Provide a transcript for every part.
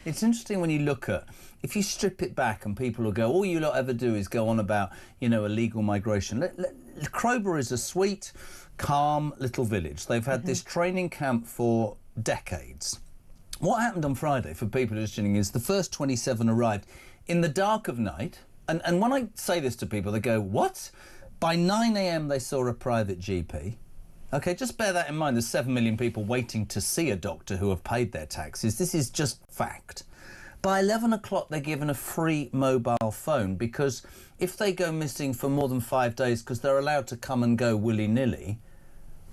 it's interesting when you look at, if you strip it back and people will go, all you lot ever do is go on about, you know, illegal migration. Crowborough is a sweet, calm little village. They've had this training camp for decades. What happened on Friday, for people who's tuning in, is the first 27 arrived in the dark of night. And when I say this to people, they go, what? By 9 a.m. they saw a private GP. OK, just bear that in mind. There's 7 million people waiting to see a doctor who have paid their taxes. This is just fact. By 11 o'clock, they're given a free mobile phone, because if they go missing for more than 5 days, because they're allowed to come and go willy-nilly,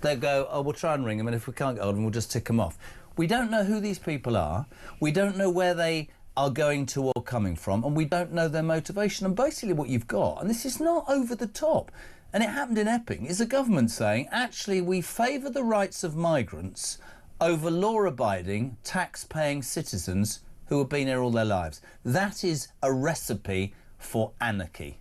they'll go, oh, we'll try and ring them, and if we can't get hold of them, we'll just tick them off. We don't know who these people are. We don't know where they are going to or coming from, and we don't know their motivation. And basically what you've got, and this is not over the top, and it happened in Epping, is a government saying, actually, we favour the rights of migrants over law-abiding, tax-paying citizens who have been here all their lives. That is a recipe for anarchy.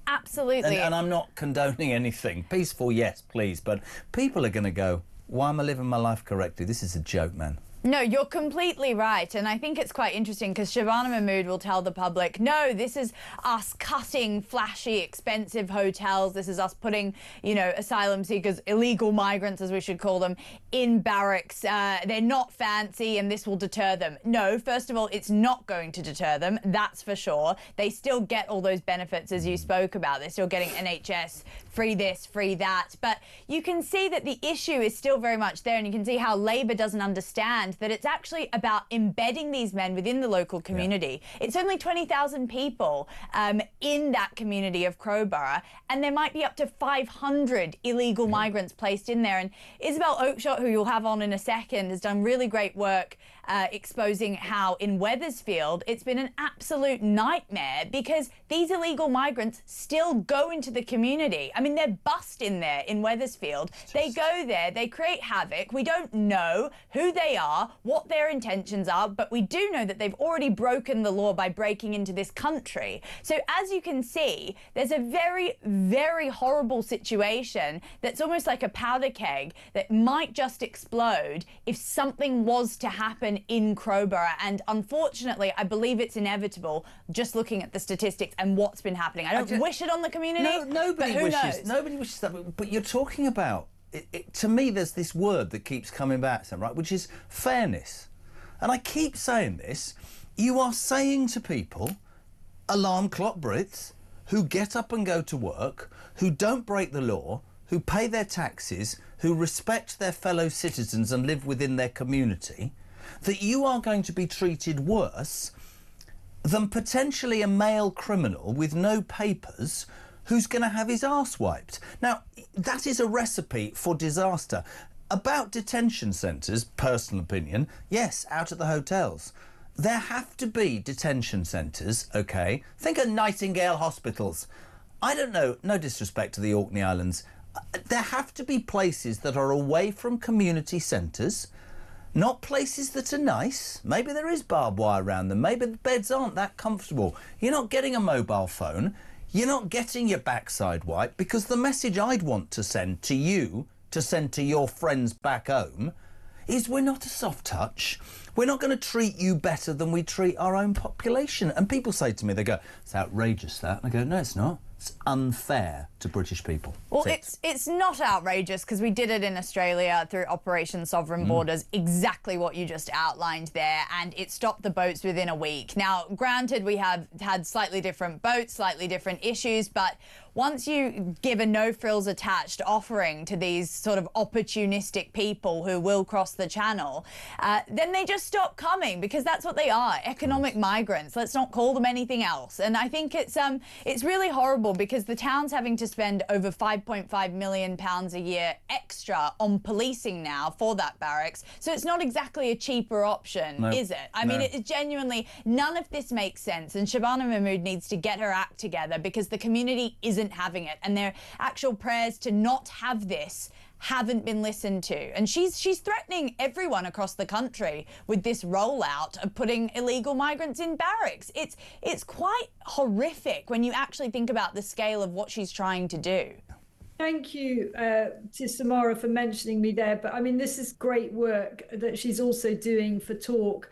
Absolutely. And I'm not condoning anything. Peaceful, yes, please, but people are going to go, why am I living my life correctly? This is a joke, man. No, you're completely right. And I think it's quite interesting because Shabana Mahmood will tell the public, no, this is us cutting flashy, expensive hotels. This is us putting, you know, asylum seekers, illegal migrants, as we should call them, in barracks. They're not fancy and this will deter them. No, first of all, it's not going to deter them. That's for sure. They still get all those benefits, as you spoke about. They're still getting NHS, free this, free that. But you can see that the issue is still very much there, and you can see how Labour doesn't understand that it's actually about embedding these men within the local community. Yeah. It's only 20,000 people in that community of Crowborough, and there might be up to 500 illegal migrants placed in there. And Isabel Oakeshott, who you'll have on in a second, has done really great work exposing how in Wethersfield it's been an absolute nightmare because these illegal migrants still go into the community. I mean, they're bussed in there in Wethersfield. They go there, they create havoc. We don't know who they are, what their intentions are, but we do know that they've already broken the law by breaking into this country. So as you can see, there's a very, very horrible situation that's almost like a powder keg that might just explode if something was to happen in Crowborough. And unfortunately, I believe it's inevitable, just looking at the statistics and what's been happening. I don't wish it on the community. No, nobody but who wishes. knows? Nobody wishes that. But you're talking about, to me, there's this word that keeps coming back, right, which is fairness. And I keep saying this. You are saying to people, alarm clock Brits, who get up and go to work, who don't break the law, who pay their taxes, who respect their fellow citizens and live within their community, that you are going to be treated worse than potentially a male criminal with no papers who's going to have his arse wiped. Now, that is a recipe for disaster. About detention centres, personal opinion, yes, out at the hotels. There have to be detention centres, OK? Think of Nightingale hospitals. I don't know, no disrespect to the Orkney Islands. There have to be places that are away from community centres, not places that are nice. Maybe there is barbed wire around them. Maybe the beds aren't that comfortable. You're not getting a mobile phone. You're not getting your backside wiped, because the message I'd want to send to you, to send to your friends back home, is we're not a soft touch. We're not going to treat you better than we treat our own population. And people say to me, they go, it's outrageous, that. And I go, no, it's not. It's unfair to British people. Well, it's not outrageous because we did it in Australia through Operation Sovereign Borders, exactly what you just outlined there, and it stopped the boats within a week. Now, granted, we have had slightly different boats, slightly different issues, but once you give a no-frills attached offering to these sort of opportunistic people who will cross the channel, then they just stop coming, because that's what they are, economic migrants. Let's not call them anything else. And I think it's really horrible, because the town's having to spend over £5.5 million a year extra on policing now for that barracks. So it's not exactly a cheaper option, is it? I mean, it genuinely, none of this makes sense. And Shabana Mahmood needs to get her act together, because the community isn't having it. And their actual prayers to not have this haven't been listened to. And she's threatening everyone across the country with this rollout of putting illegal migrants in barracks. It's quite horrific when you actually think about the scale of what she's trying to do. Thank you to Samara for mentioning me there. But I mean, this is great work that she's also doing for Talk.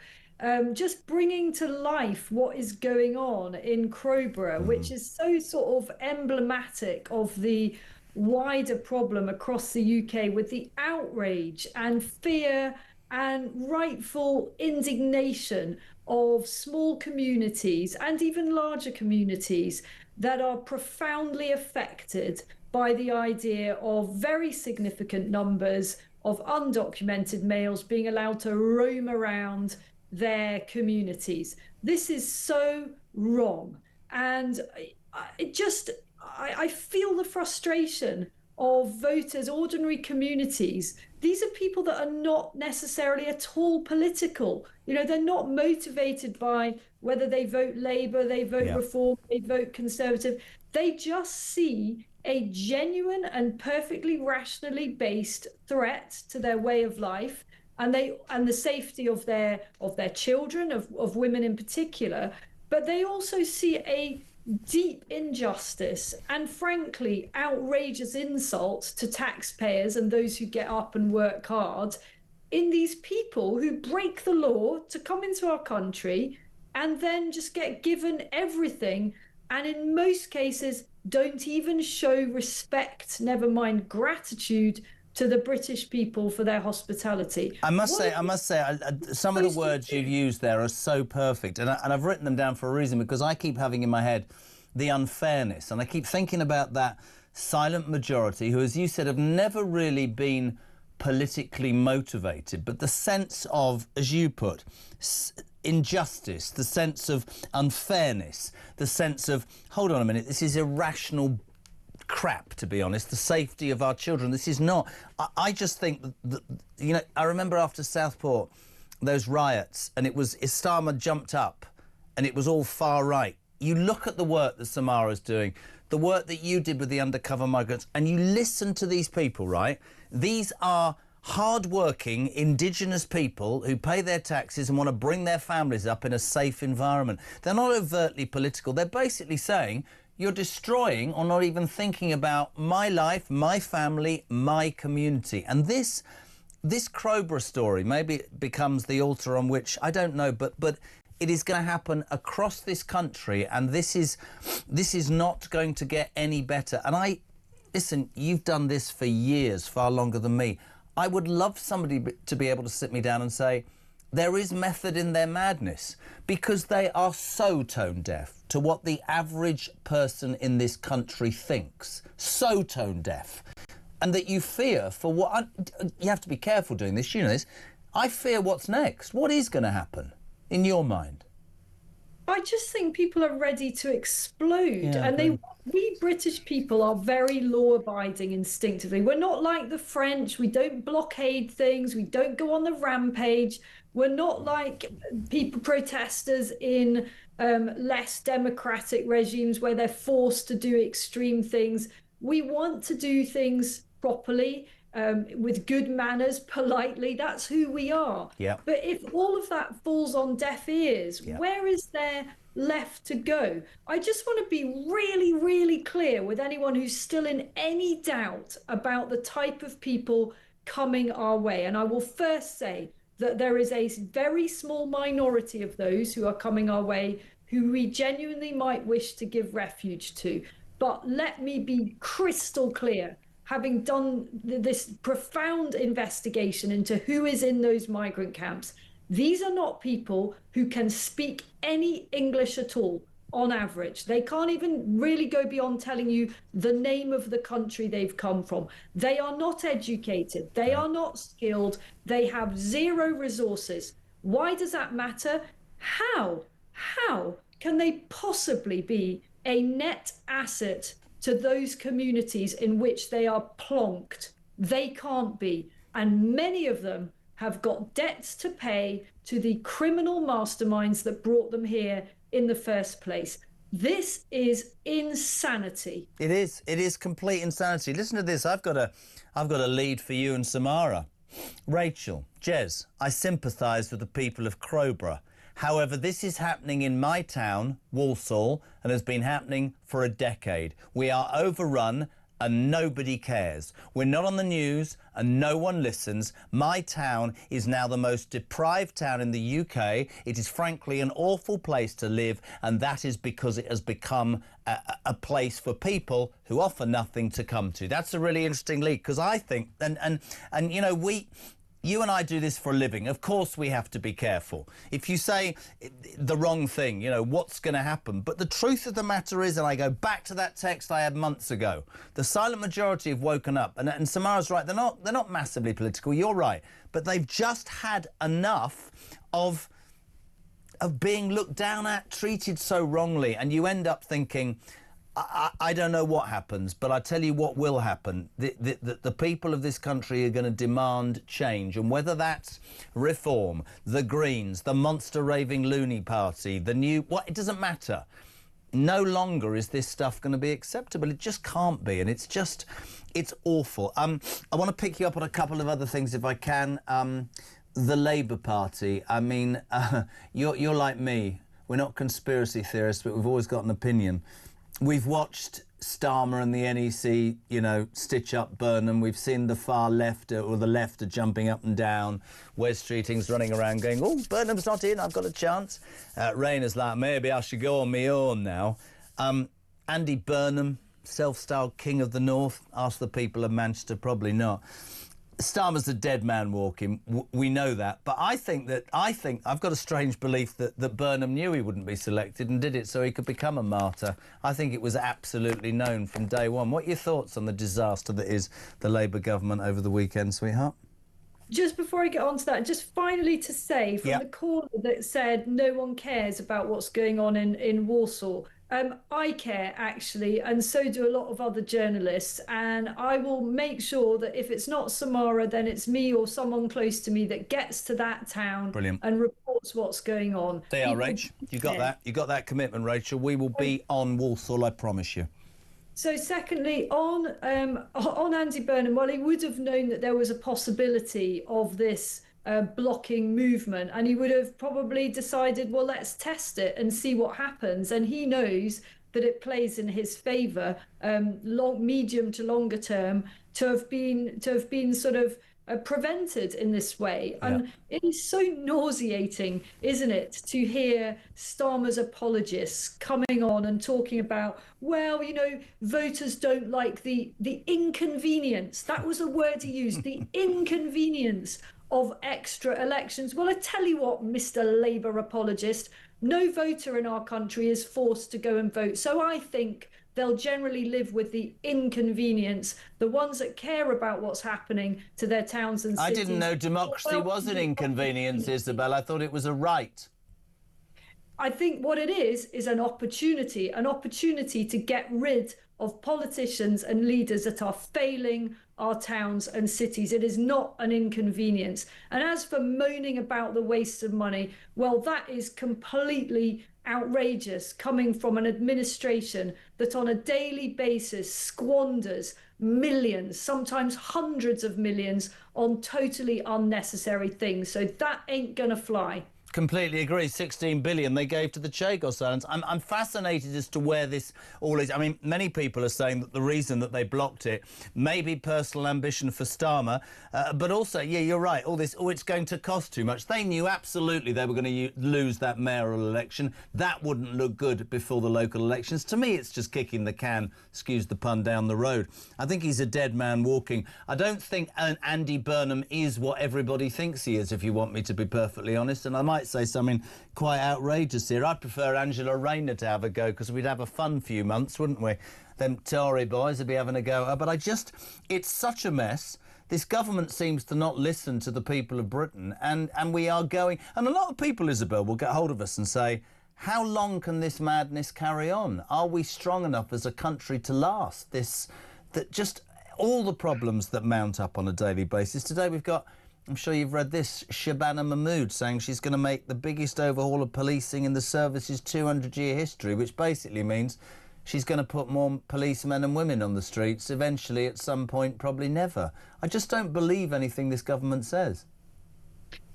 just bringing to life what is going on in Crowborough, which is so sort of emblematic of the wider problem across the UK with the outrage and fear and rightful indignation of small communities and even larger communities that are profoundly affected by the idea of very significant numbers of undocumented males being allowed to roam around their communities. This is so wrong. And I feel the frustration of voters, ordinary communities. These are people that are not necessarily at all political. You know, they're not motivated by whether they vote Labour, they vote Reform, they vote Conservative. They just see a genuine and perfectly rationally based threat to their way of life and the safety of their children, of women in particular. But they also see a deep injustice and frankly outrageous insult to taxpayers and those who get up and work hard in these people who break the law to come into our country and then just get given everything, and in most cases don't even show respect, never mind gratitude, to the British people for their hospitality. I must say, some of the words you've used there are so perfect, and I've written them down for a reason, because I keep having in my head the unfairness, and I keep thinking about that silent majority who, as you said, have never really been politically motivated, but the sense of, as you put, injustice, the sense of unfairness, the sense of, hold on a minute, this is irrational crap, to be honest, the safety of our children. This is not. I just think that, you know, I remember after Southport, those riots, and it was Starmer jumped up and it was all far right. You look at the work that Samara's doing, the work that you did with the undercover migrants, and you listen to these people, right? These are hard-working indigenous people who pay their taxes and want to bring their families up in a safe environment. They're not overtly political. They're basically saying, you're destroying or not even thinking about my life, my family, my community. And this Crowborough story maybe it becomes the altar on which, I don't know, but it is going to happen across this country, and this is not going to get any better. And listen, you've done this for years, far longer than me. I would love somebody to be able to sit me down and say, there is method in their madness, because they are so tone deaf to what the average person in this country thinks. So tone deaf. And that you fear for what... you have to be careful doing this, you know this. I fear what's next. What is going to happen, in your mind? I just think people are ready to explode. And we British people are very law-abiding instinctively. We're not like the French. We don't blockade things. We don't go on the rampage. We're not like protesters in less democratic regimes where they're forced to do extreme things. We want to do things properly, with good manners, politely. That's who we are. Yeah. But if all of that falls on deaf ears, where is there left to go? I just want to be really, really clear with anyone who's still in any doubt about the type of people coming our way. And I will first say that there is a very small minority of those who are coming our way who we genuinely might wish to give refuge to. But let me be crystal clear, having done this profound investigation into who is in those migrant camps, these are not people who can speak any English at all, on average. They can't even really go beyond telling you the name of the country they've come from. They are not educated. They are not skilled. They have zero resources. Why does that matter? How can they possibly be a net asset to those communities in which they are plonked? They can't be. And many of them have got debts to pay to the criminal masterminds that brought them here in the first place. This is insanity. It is complete insanity. Listen to this. I've got a lead for you and Samara. Rachel, Jez, I sympathise with the people of Crowborough. However, this is happening in my town, Walsall, and has been happening for a decade. We are overrun and nobody cares. We're not on the news and no one listens. My town is now the most deprived town in the UK. It is frankly an awful place to live, and that is because it has become a place for people who offer nothing to come to. That's a really interesting lead, because I think, and you know, you and I do this for a living. Of course we have to be careful. If you say the wrong thing, you know, what's going to happen? But the truth of the matter is, and I go back to that text I had months ago, the silent majority have woken up. And Samara's right, they're not massively political, you're right. But they've just had enough of being looked down at, treated so wrongly. And you end up thinking, I don't know what happens, but I tell you what will happen. The people of this country are going to demand change, and whether that's reform, the Greens, the monster raving loony party, the new... It doesn't matter. No longer is this stuff going to be acceptable. It just can't be, and it's awful. I want to pick you up on a couple of other things if I can. The Labour Party, I mean, you're like me. We're not conspiracy theorists, but we've always got an opinion. We've watched Starmer and the NEC, you know, stitch up Burnham. We've seen the far left, or the left, are jumping up and down. Wes Streeting's running around going, oh, Burnham's not in, I've got a chance. Rayner's like, maybe I should go on my own now. Andy Burnham, self-styled King of the North. Ask the people of Manchester, probably not. Starmer's a dead man walking. We know that. But I think I've got a strange belief that Burnham knew he wouldn't be selected and did it so he could become a martyr. I think it was absolutely known from day one. What are your thoughts on the disaster that is the Labour government over the weekend, sweetheart? Just before I get on to that, just finally to say, from the caller that said no one cares about what's going on in Warsaw, I care, actually, and so do a lot of other journalists, and I will make sure that if it's not Samara, then it's me or someone close to me that gets to that town and reports what's going on. They are, Rach. You got that. You got that commitment, Rachel. We will be on Walsall, I promise you. So secondly, on Andy Burnham, well, he would have known that there was a possibility of this blocking movement, and he would have probably decided, well, let's test it and see what happens. And he knows that it plays in his favour, medium to longer term, to have been sort of prevented in this way. And it is so nauseating, isn't it, to hear Starmer's apologists coming on and talking about, well, you know, voters don't like the inconvenience. That was a word he used, the inconvenience of extra elections. Well, I tell you what, Mr. Labour apologist, no voter in our country is forced to go and vote. So I think they'll generally live with the inconvenience. The ones that care about what's happening to their towns and cities. I didn't know democracy was an inconvenience, Isabel. I thought it was a right. I think what it is an opportunity to get rid of politicians and leaders that are failing our towns and cities. It is not an inconvenience. And as for moaning about the waste of money, well, that is completely outrageous, coming from an administration that on a daily basis squanders millions, sometimes hundreds of millions, on totally unnecessary things. So that ain't gonna fly. Completely agree. 16 billion they gave to the Chagos Islands. I'm fascinated as to where this all is. I mean, many people are saying that the reason that they blocked it may be personal ambition for Starmer, but also, yeah, you're right, all this, it's going to cost too much. They knew absolutely they were going to lose that mayoral election. That wouldn't look good before the local elections. To me, it's just kicking the can, excuse the pun, down the road. I think he's a dead man walking. I don't think Andy Burnham is what everybody thinks he is, if you want me to be perfectly honest, and I might say something quite outrageous here. I'd prefer Angela Rayner to have a go, because we'd have a fun few months, wouldn't we? Them Tory boys would be having a go. But it's such a mess. This government seems to not listen to the people of Britain, and we are going... And a lot of people, Isabel, will get hold of us and say, how long can this madness carry on? Are we strong enough as a country to last this? That just all the problems that mount up on a daily basis. Today we've got... I'm sure you've read this, Shabana Mahmood saying she's going to make the biggest overhaul of policing in the service's 200-year history, which basically means she's going to put more policemen and women on the streets, eventually, at some point, probably never. I just don't believe anything this government says.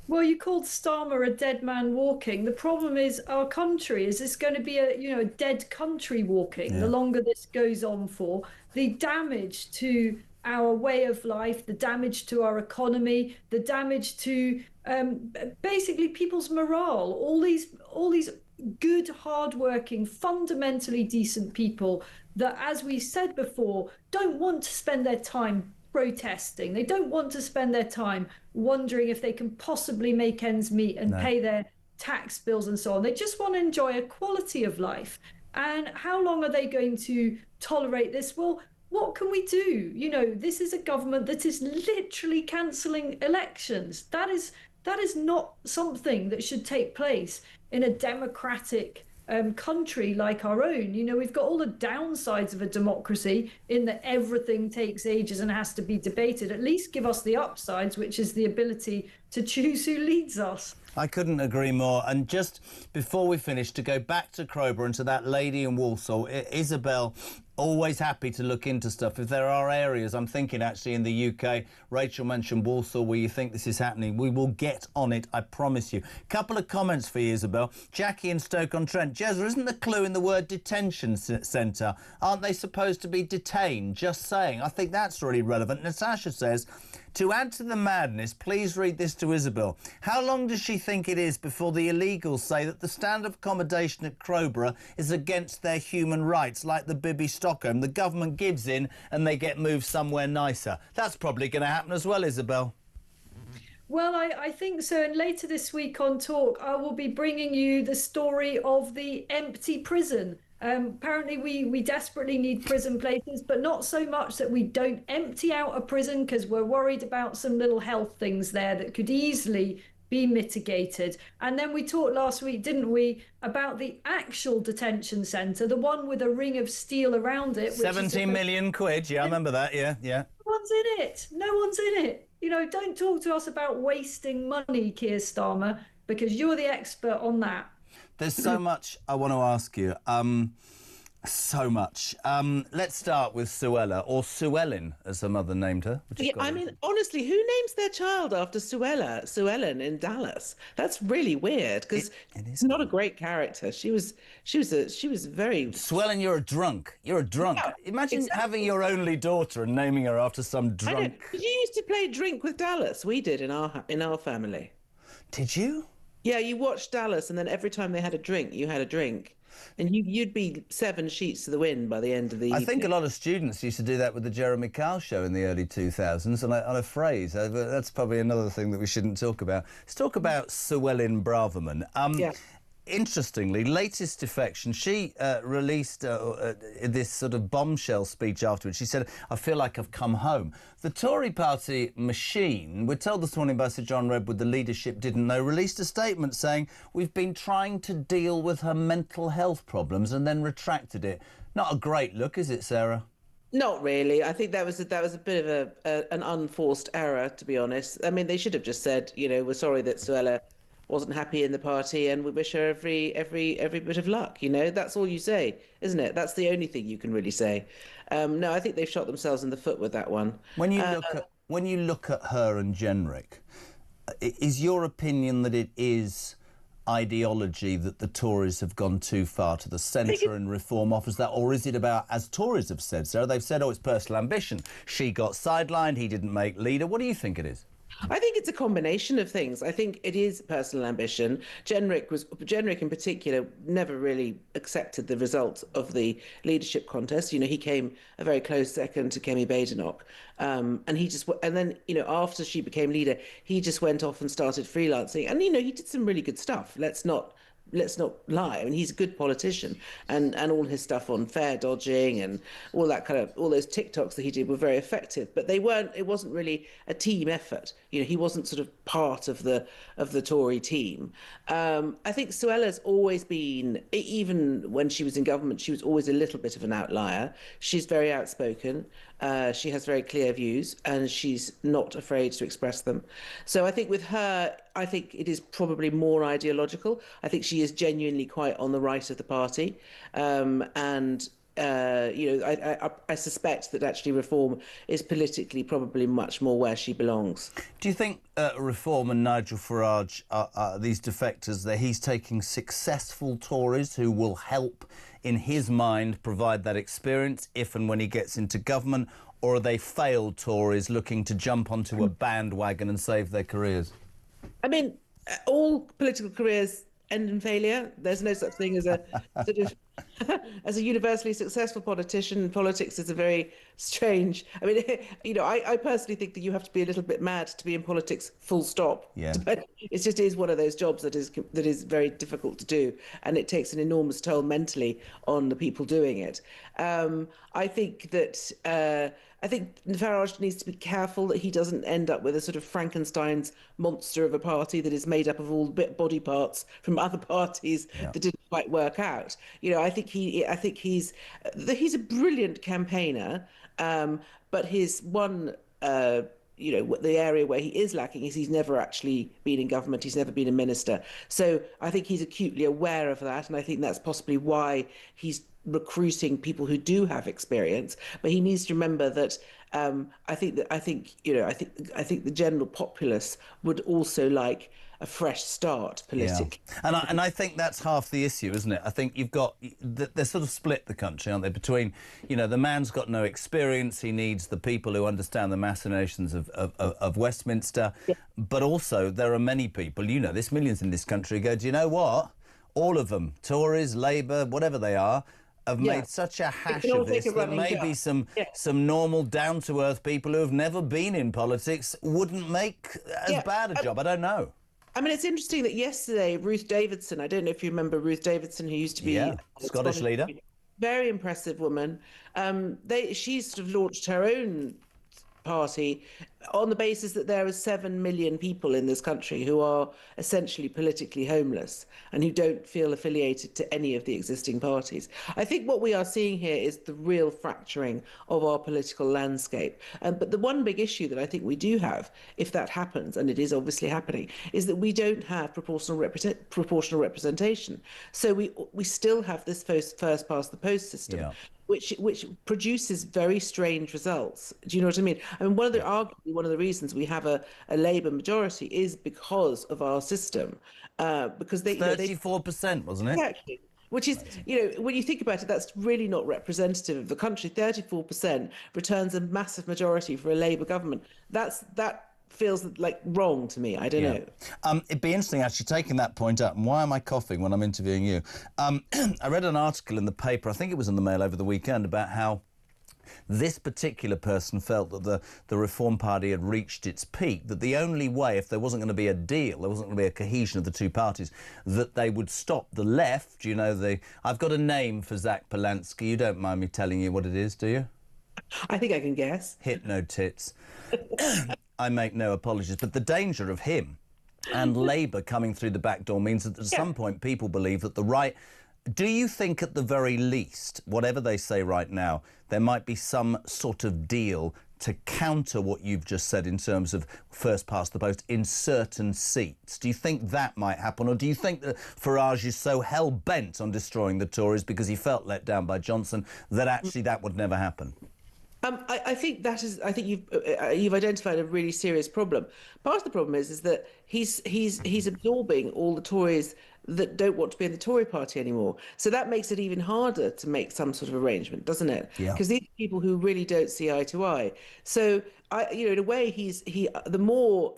Well, you called Starmer a dead man walking. The problem is our country. Is this going to be a dead country walking? Yeah. The longer this goes on for, the damage to our way of life, the damage to our economy, the damage to basically people's morale. All these good, hardworking, fundamentally decent people that, as we said before, don't want to spend their time protesting. They don't want to spend their time wondering if they can possibly make ends meet and pay their tax bills and so on. They just want to enjoy a quality of life. And how long are they going to tolerate this? Well, what can we do? This is a government that is literally cancelling elections. That is not something that should take place in a democratic country like our own. We've got all the downsides of a democracy in that everything takes ages and has to be debated. At least give us the upsides, which is the ability to choose who leads us. I couldn't agree more. And just before we finish, to go back to Crowborough and to that lady in Walsall, Isabel, always happy to look into stuff. If there are areas, I'm thinking actually in the UK, Rachel mentioned Walsall, where you think this is happening, we will get on it, I promise you. Couple of comments for you, Isabel. Jackie in Stoke-on-Trent. Jezza, isn't the clue in the word detention centre? Aren't they supposed to be detained? Just saying. I think that's really relevant. Natasha says, to add to the madness, please read this to Isabel. How long does she think it is before the illegals say that the standard of accommodation at Crowborough is against their human rights, like the Bibby Stockholm? The government gives in and they get moved somewhere nicer. That's probably going to happen as well, Isabel. Well, I think so. And later this week on Talk, I will be bringing you the story of the empty prison. Apparently, we desperately need prison places, but not so much that we don't empty out a prison because we're worried about some little health things there that could easily be mitigated. And then we talked last week, didn't we, about the actual detention centre, the one with a ring of steel around it. 17 million quid. Yeah, I remember that. Yeah. No one's in it. No one's in it. Don't talk to us about wasting money, Keir Starmer, because you're the expert on that. There's so much I want to ask you. So much. Let's start with Suella, or Suellin, as her mother named her. Yeah, I mean, honestly, who names their child after Suella? Suellin in Dallas. That's really weird because it's not a great character. She was very. Suellin, you're a drunk. You're a drunk. Yeah, Imagine exactly. having your only daughter and naming her after some drunk. I know. You used to play Drink with Dallas. We did in our family. Did you? Yeah, you watched Dallas, and then every time they had a drink, you had a drink. And you'd be 7 sheets to the wind by the end of the evening. I think a lot of students used to do that with the Jeremy Kyle show in the early 2000s on a phrase. That's probably another thing that we shouldn't talk about. Let's talk about Suella Braverman. Yeah. Interestingly, latest defection, she released this sort of bombshell speech afterwards. She said, I feel like I've come home. The Tory party machine, we're told this morning by Sir John Redwood, the leadership didn't know, released a statement saying, we've been trying to deal with her mental health problems, and then retracted it. Not a great look, is it, Sarah? Not really. I think that was a bit of an unforced error, to be honest. I mean, they should have just said, we're sorry that Suella wasn't happy in the party, and we wish her every bit of luck. That's all you say, isn't it? That's the only thing you can really say. No, I think they've shot themselves in the foot with that one. When you look at her and Jenrick, is your opinion that it is ideology that the Tories have gone too far to the centre and reform offers that, or is it about, as Tories have said, Sarah, they've said, it's personal ambition. She got sidelined, he didn't make leader. What do you think it is? I think it's a combination of things. I think it is personal ambition. Jenrick in particular never really accepted the result of the leadership contest. He came a very close second to Kemi Badenoch. And then, after she became leader, he just went off and started freelancing. And, he did some really good stuff. Let's not lie. I mean, he's a good politician, and all his stuff on fare dodging and all that all those TikToks that he did were very effective. But it wasn't really a team effort. He wasn't sort of part of the Tory team. I think Suella's always been, even when she was in government, she was always a little bit of an outlier. She's very outspoken. She has very clear views, and she's not afraid to express them. So I think with her, I think it is probably more ideological. I think she is genuinely quite on the right of the party, and I suspect that actually Reform is politically probably much more where she belongs. Do you think Reform and Nigel Farage are these defectors, that he's taking successful Tories who will help, in his mind, provide that experience if and when he gets into government, or are they failed Tories looking to jump onto a bandwagon and save their careers? I mean, all political careers end in failure. There's no such thing as a sort of as a universally successful politician. Politics is a very strange. I mean, I personally think that you have to be a little bit mad to be in politics. Full stop. Yeah. But it just is one of those jobs that is very difficult to do, and it takes an enormous toll mentally on the people doing it. I think that. I think Farage needs to be careful that he doesn't end up with a sort of Frankenstein's monster of a party that is made up of all body parts from other parties that didn't quite work out. I think he's a brilliant campaigner, but his one. The area where he is lacking is he's never actually been in government. He's never been a minister. So I think he's acutely aware of that, and I think that's possibly why he's recruiting people who do have experience. But he needs to remember that I think the general populace would also like a fresh start politically. Yeah. And I think that's half the issue, isn't it? I think you've got, they're sort of split the country, aren't they, between, the man's got no experience, he needs the people who understand the machinations of Westminster, but also there are many people, there's millions in this country who go, do you know what? All of them, Tories, Labour, whatever they are, have made such a hash of this that maybe some normal, down-to-earth people who have never been in politics wouldn't make as bad a job. I don't know. I mean, it's interesting that yesterday, Ruth Davidson, I don't know if you remember Ruth Davidson, who used to be Scottish leader. Very impressive woman. She's sort of launched her own party on the basis that there are 7 million people in this country who are essentially politically homeless and who don't feel affiliated to any of the existing parties. I think what we are seeing here is the real fracturing of our political landscape. But the one big issue that I think we do have, if that happens, and it is obviously happening, is that we don't have proportional representation. So we still have this first past the post system. Yeah. Which produces very strange results. Do you know what I mean? I mean, arguably one of the reasons we have a Labour majority is because of our system. Because 34%, wasn't it? Exactly. Which is, when you think about it, that's really not representative of the country. 34% returns a massive majority for a Labour government. That feels like wrong to me. I don't know. It'd be interesting actually taking that point up. And why am I coughing when I'm interviewing you? I read an article in the paper, I think it was in the Mail over the weekend, about how this particular person felt that the Reform Party had reached its peak, that the only way, if there wasn't going to be a deal, there wasn't going to be a cohesion of the two parties, that they would stop the left. I've got a name for Zach Polanski. You don't mind me telling you what it is, do you? I think I can guess. Hypno tits. I make no apologies, but the danger of him and Labour coming through the back door means that at some point people believe that the right... Do you think at the very least, whatever they say right now, there might be some sort of deal to counter what you've just said in terms of first past the post in certain seats? Do you think that might happen, or do you think that Farage is so hell-bent on destroying the Tories because he felt let down by Johnson that actually that would never happen? I think you've identified a really serious problem. Part of the problem is that he's absorbing all the Tories that don't want to be in the Tory party anymore. So that makes it even harder to make some sort of arrangement, doesn't it? Yeah. Because these are people who really don't see eye to eye. So in a way, the more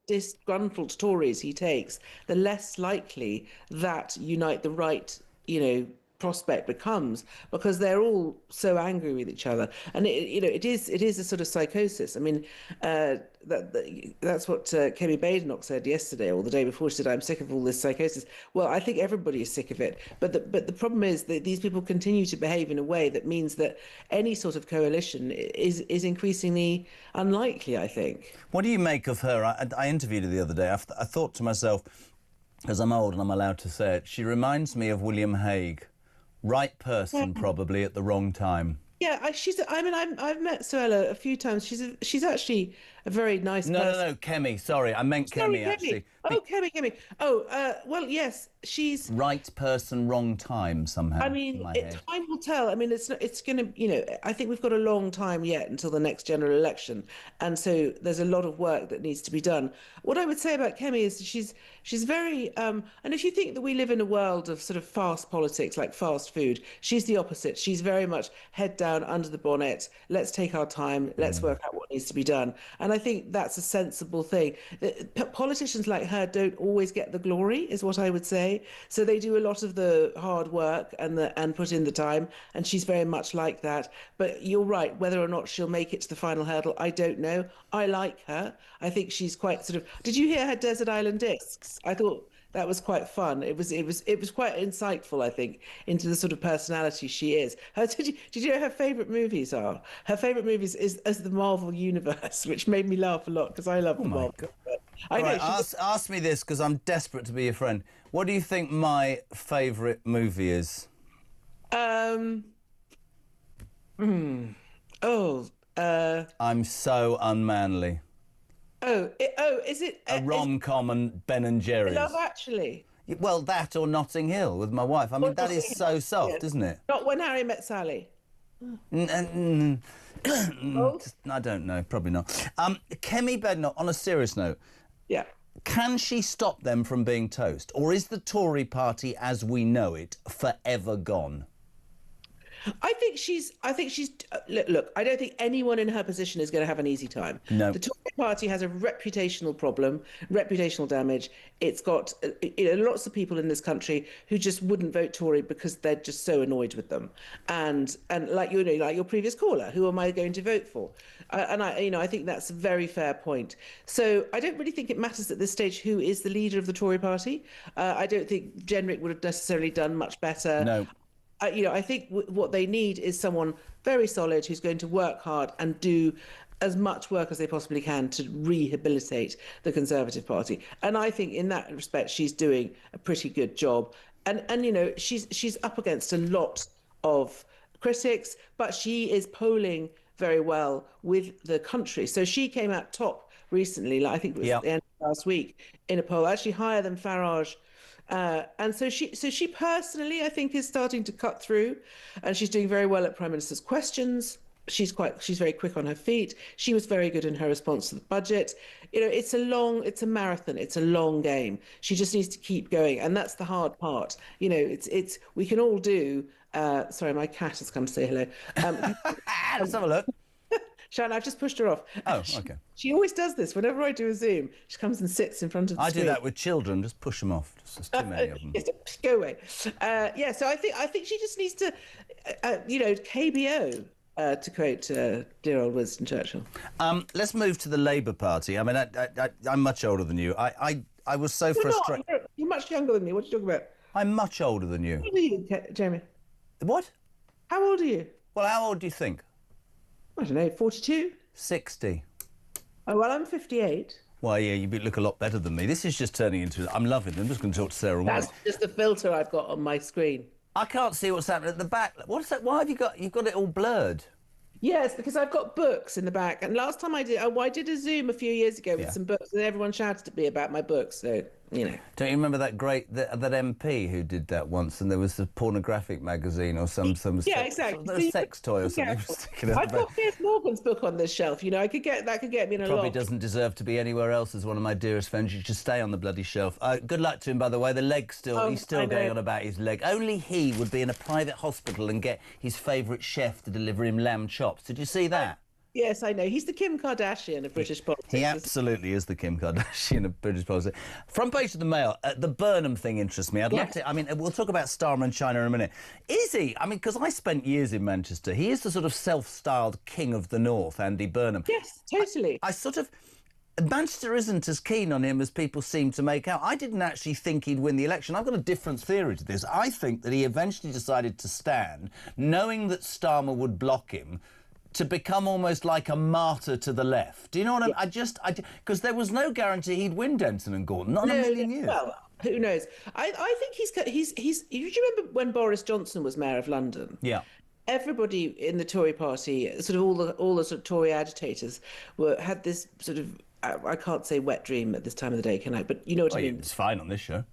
disgruntled Tories he takes, the less likely that Unite the Right, prospect becomes, because they're all so angry with each other, and it is a sort of psychosis. I mean, that's what Kemi Badenoch said yesterday or the day before. She said, "I'm sick of all this psychosis." Well, I think everybody is sick of it, but the problem is that these people continue to behave in a way that means that any sort of coalition is increasingly unlikely, I think. What do you make of her? I interviewed her the other day. I thought to myself, because I'm old and I'm allowed to say it, she reminds me of William Hague. Right person, probably at the wrong time. Yeah, I've met Suella a few times. She's actually a very nice person. No, Kemi. Sorry, I meant Kemi, actually. Oh, Kemi. Oh, well, yes, she's... Right person, wrong time, somehow. I mean, time will tell. I mean, it's going to, you know, I think we've got a long time yet until the next general election. And so there's a lot of work that needs to be done. What I would say about Kemi is she's very, and if you think that we live in a world of sort of fast politics, like fast food, she's the opposite. She's very much head down, under the bonnet. Let's take our time. Let's work out what needs to be done. And I think that's a sensible thing. Politicians like her don't always get the glory, is what I would say. So they do a lot of the hard work and put in the time, and she's very much like that. But you're right, whether or not she'll make it to the final hurdle, I don't know. I like her. I think she's quite sort of... Did you hear her Desert Island Discs? I thought that was quite fun. It was quite insightful, I think, into the sort of personality she is. Did you know her favourite movies are? Her favourite movies is the Marvel Universe, which made me laugh a lot because I love the Marvel. All right, ask me this because I'm desperate to be your friend. What do you think my favourite movie is? I'm so unmanly. Is it a rom-com and Ben and Jerry's? Love Actually. Well, that or Notting Hill with my wife. I mean, that is so soft, isn't it? Not When Harry Met Sally. I don't know, probably not. Kemi Badenoch, on a serious note, yeah, can she stop them from being toast, or is the Tory party as we know it forever gone? I think she's look, I don't think anyone in her position is going to have an easy time. No. The Tory party has a reputational problem, reputational damage. It's got lots of people in this country who just wouldn't vote Tory because they're just so annoyed with them. And like like your previous caller, who am I going to vote for? I think that's a very fair point. So I don't really think it matters at this stage who is the leader of the Tory party. I don't think Jenrick would have necessarily done much better. No. I think what they need is someone very solid who's going to work hard and do as much work as they possibly can to rehabilitate the Conservative Party. And I think in that respect, she's doing a pretty good job. And she's up against a lot of critics, but she is polling very well with the country. So she came out top recently, I think it was at the end of last week, in a poll, actually higher than Farage. And so she personally, I think, is starting to cut through, and she's doing very well at Prime Minister's questions. She's very quick on her feet. She was very good in her response to the budget. It's a marathon. It's a long game. She just needs to keep going, and that's the hard part. We can all do. Sorry, my cat has come to say hello. Let's have a look. Sharon, I've just pushed her off. Oh, okay. She always does this. Whenever I do a Zoom, she comes and sits in front of the screen. I do that with children. Just push them off. There's too many of them. Yes, go away. So I think she just needs to, KBO, to quote dear old Winston Churchill. Let's move to the Labour Party. I mean, I'm much older than you. I was so frustrated. You're much younger than me. What are you talking about? I'm much older than you. How old are you, Jamie? What? How old are you? Well, how old do you think? I don't know, 42? 60. Oh, well, I'm 58. Well, yeah, you look a lot better than me. This is just turning into... I'm loving it. I'm just going to talk to Sarah That's Warren. just the filter I've got on my screen. I can't see what's happening at the back. What's that? Why have you've got it all blurred? Yes, because I've got books in the back. And last time I did a Zoom a few years ago with some books, and everyone shouted at me about my books. So, Don't you remember that that MP who did that once? And there was a pornographic magazine or some exactly. sex toy or something. I've got Piers Morgan's book on this shelf. That could get me in a lot. Probably doesn't deserve to be anywhere else as one of my dearest friends. You should stay on the bloody shelf. Good luck to him, by the way. The leg's still... he's still going on about his leg. Only he would be in a private hospital and get his favourite chef to deliver him lamb chops. Did you see that? Yes, I know. He's the Kim Kardashian of British politics. He absolutely is the Kim Kardashian of British politics. Front page of the Mail, the Burnham thing interests me. I'd love to... I mean, we'll talk about Starmer and China in a minute. Is he? I mean, because I spent years in Manchester. He is the sort of self-styled king of the north, Andy Burnham. Yes, totally. I sort of... Manchester isn't as keen on him as people seem to make out. I didn't actually think he'd win the election. I've got a different theory to this. I think that he eventually decided to stand, knowing that Starmer would block him, to become almost like a martyr to the left. Do you know what I mean? Because there was no guarantee he'd win Denton and Gorton, not in a million years. Well, who knows? I think he's. You remember when Boris Johnson was mayor of London? Yeah. everybody in the Tory party, sort of all the sort of Tory agitators, had this sort of, I can't say wet dream at this time of the day, can I? But you know what I mean. It's fine on this show.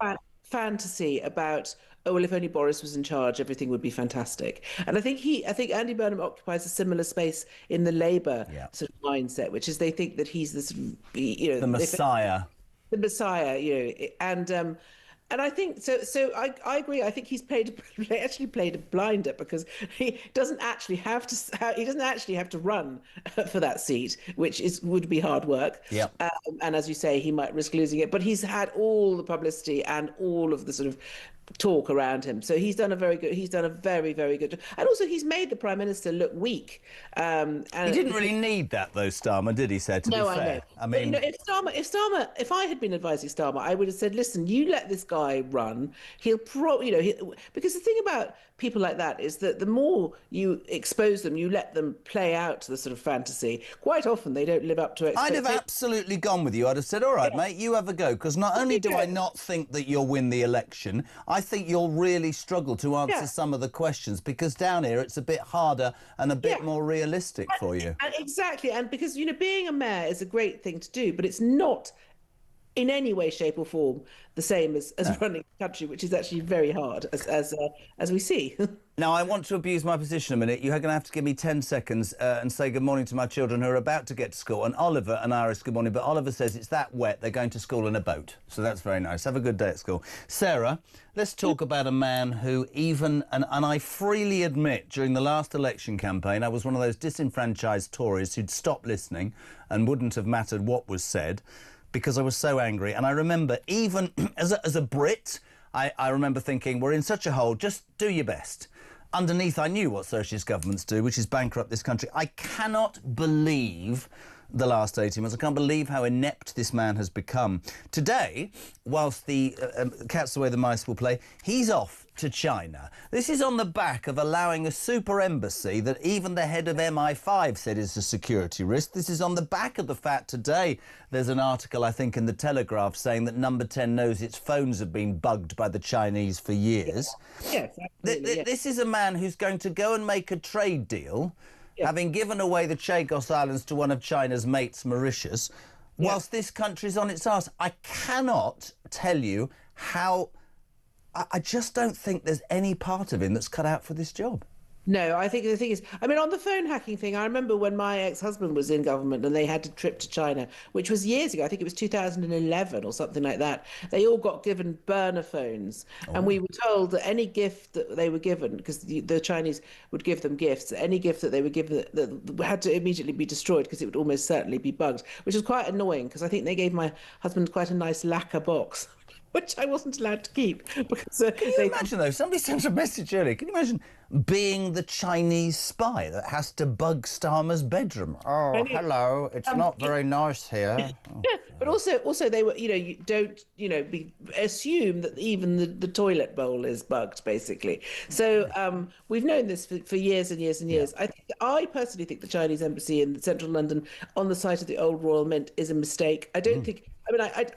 Fantasy about, oh well, if only Boris was in charge, everything would be fantastic. And I think Andy Burnham occupies a similar space in the Labour sort of mindset, which is they think that he's the sort of, the Messiah. The Messiah, and I think so. I agree. I think he's actually played a blinder, because he doesn't actually have to run for that seat, which would be hard work. Yeah. And as you say, he might risk losing it. But he's had all the publicity and all of the sort of talk around him. So he's done a very, very good job. And also he's made the Prime Minister look weak. And he didn't really need that though, Starmer, did he, to be fair? I know. I mean, but, if I had been advising Starmer, I would have said, listen, you let this guy run. He'll because the thing about people like that is that the more you expose them, you let them play out the sort of fantasy, quite often they don't live up to expectations. I'd have absolutely gone with you. I'd have said, all right, mate, you have a go. Because not only do I not think that you'll win the election, I think you'll really struggle to answer some of the questions, because down here it's a bit harder and a bit more realistic for you. Exactly. And because, being a mayor is a great thing to do, but it's not in any way, shape or form the same as running the country, which is actually very hard, as we see. Now, I want to abuse my position a minute. You're going to have to give me 10 seconds and say good morning to my children who are about to get to school. And Oliver and Iris, good morning. But Oliver says it's that wet, they're going to school in a boat. So that's very nice. Have a good day at school. Sarah, let's talk about a man who and I freely admit, during the last election campaign, I was one of those disenfranchised Tories who'd stop listening and wouldn't have mattered what was said, because I was so angry. And I remember, even as a Brit, I remember thinking, we're in such a hole, just do your best. Underneath, I knew what socialist governments do, which is bankrupt this country. I cannot believe the last 18 months. I can't believe how inept this man has become. Today, whilst the cat's the way the mice will play, he's off to China. This is on the back of allowing a super embassy that even the head of MI5 said is a security risk. This is on the back of the fact today there's an article, I think, in the Telegraph saying that Number 10 knows its phones have been bugged by the Chinese for years. Yes, absolutely. This is a man who's going to go and make a trade deal, having given away the Chagos Islands to one of China's mates, Mauritius, whilst this country's on its arse. I cannot tell you how... I just don't think there's any part of him that's cut out for this job. No, I think the thing is, on the phone hacking thing, I remember when my ex-husband was in government and they had a trip to China, which was years ago. I think it was 2011 or something like that. They all got given burner phones. And we were told that any gift that they were given, because the Chinese would give them gifts, any gift that they were given that had to immediately be destroyed because it would almost certainly be bugged, which was quite annoying, because I think they gave my husband quite a nice lacquer box, which I wasn't allowed to keep. Because Can you imagine, though? Somebody sent a message earlier. Can you imagine being the Chinese spy that has to bug Starmer's bedroom? Oh, hello. It's not very nice here. But also they were, you don't, assume that even the toilet bowl is bugged, basically. So we've known this for years and years and years. I personally think the Chinese embassy in central London on the site of the old Royal Mint is a mistake. I don't think...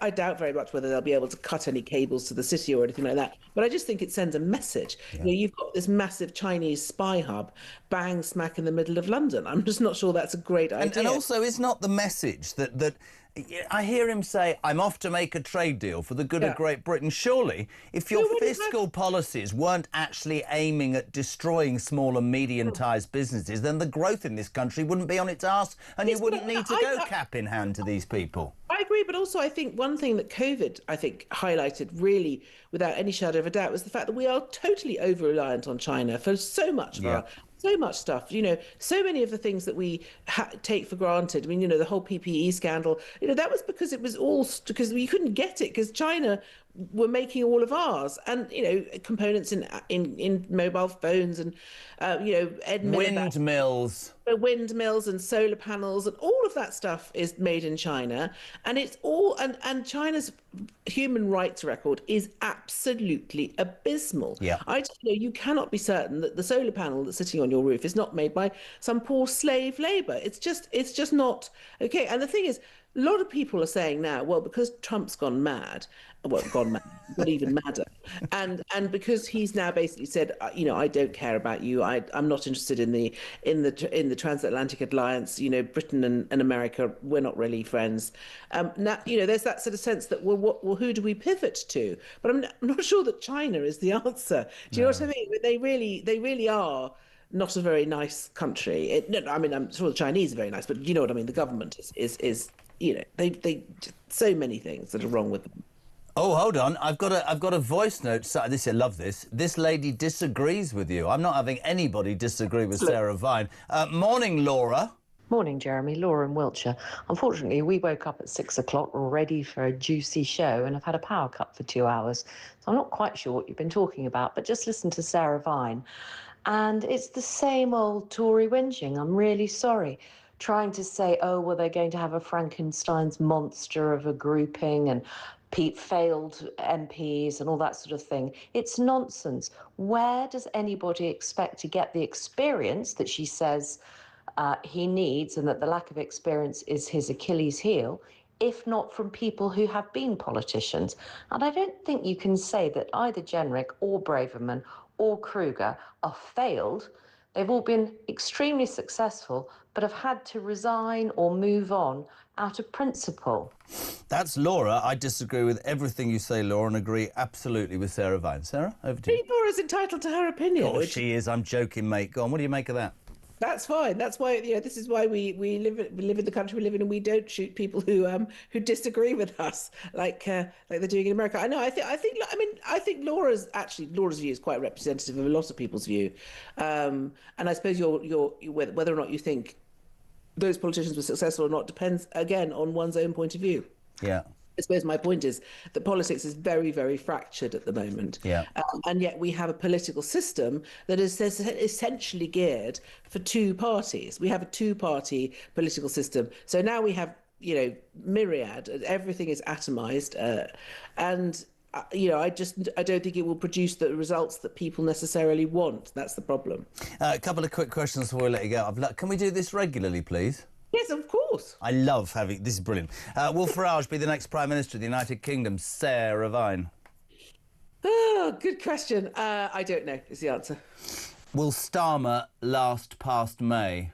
I doubt very much whether they'll be able to cut any cables to the city or anything like that. But I just think it sends a message. You've got this massive Chinese spy hub bang smack in the middle of London. I'm just not sure that's a great idea. And also, it's not the message that I hear him say, I'm off to make a trade deal for the good of Great Britain. Surely, if your fiscal policies weren't actually aiming at destroying small and medium-sized businesses, then the growth in this country wouldn't be on its arse, and you wouldn't need to go cap in hand to these people. I agree, but also I think one thing that COVID, highlighted really without any shadow of a doubt was the fact that we are totally over-reliant on China for so much of our... So much stuff, so many of the things that we take for granted. The whole PPE scandal, that was because it was all because we couldn't get it because China were making all of ours, and components in mobile phones and windmills and solar panels and all of that stuff is made in China, and it's all and China's human rights record is absolutely abysmal. You cannot be certain that the solar panel that's sitting on your roof is not made by some poor slave labor. It's just not okay. And the thing is, a lot of people are saying now, well, because Trump's gone mad, got even madder, and because he's now basically said, I don't care about you. I'm not interested in the transatlantic alliance. Britain and America, we're not really friends. Now, there's that sort of sense that well, who do we pivot to? But I'm not sure that China is the answer. Do you know what I mean? They really are not a very nice country. I mean, I'm sure the Chinese are very nice, but you know what I mean. The government is they so many things that are wrong with them. Oh, hold on. I've got a voice note. So, I love this. This lady disagrees with you. I'm not having anybody disagree with Sarah Vine. Morning, Laura. Morning, Jeremy. Laura in Wiltshire. Unfortunately, we woke up at 6 o'clock ready for a juicy show and I've had a power cut for 2 hours. So I'm not quite sure what you've been talking about, but just listen to Sarah Vine. And it's the same old Tory whinging. I'm really sorry. Trying to say, oh, well, they're going to have a Frankenstein's monster of a grouping and failed MPs and all that sort of thing. It's nonsense. Where does anybody expect to get the experience that she says he needs, and that the lack of experience is his Achilles heel, if not from people who have been politicians? And I don't think you can say that either Jenrick or Braverman or Kruger are failed. They've all been extremely successful, but have had to resign or move on out of principle. That's Laura. I disagree with everything you say, Laura, and agree absolutely with Sarah Vine. Sarah, over to you. Laura's entitled to her opinion. Oh, she is. I'm joking, mate. Go on. What do you make of that? That's fine. That's why this is why we live in the country we live in, and we don't shoot people who disagree with us like they're doing in America. I know. I think Laura's view is quite representative of a lot of people's view, and I suppose whether or not you think those politicians were successful or not depends again on one's own point of view. Yeah. I suppose my point is that politics is very, very fractured at the moment. Yeah. And yet we have a political system that is essentially geared for two parties. We have a two-party political system. So now we have, myriad, everything is atomized. I don't think it will produce the results that people necessarily want. That's the problem. A couple of quick questions before we let you go. Can we do this regularly, please? Yes, of course. I love having... This is brilliant. Will Farage be the next Prime Minister of the United Kingdom? Sarah Vine. Oh, good question. I don't know is the answer. Will Starmer last past May?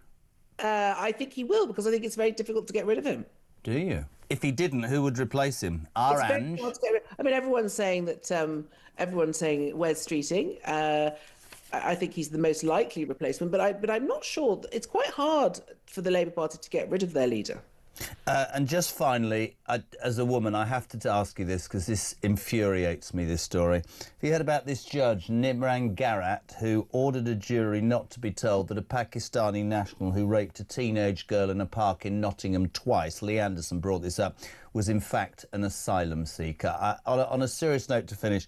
I think he will, because I think it's very difficult to get rid of him. Do you? If he didn't, who would replace him? Ange? I mean, everyone's saying Wes Streeting. I think he's the most likely replacement, but I'm not sure. It's quite hard for the Labour Party to get rid of their leader. And just finally, as a woman, I have to ask you this, because this infuriates me, this story. Have you heard about this judge, Nimran Garat, who ordered a jury not to be told that a Pakistani national who raped a teenage girl in a park in Nottingham twice, Lee Anderson brought this up, was in fact an asylum seeker? On a serious note to finish,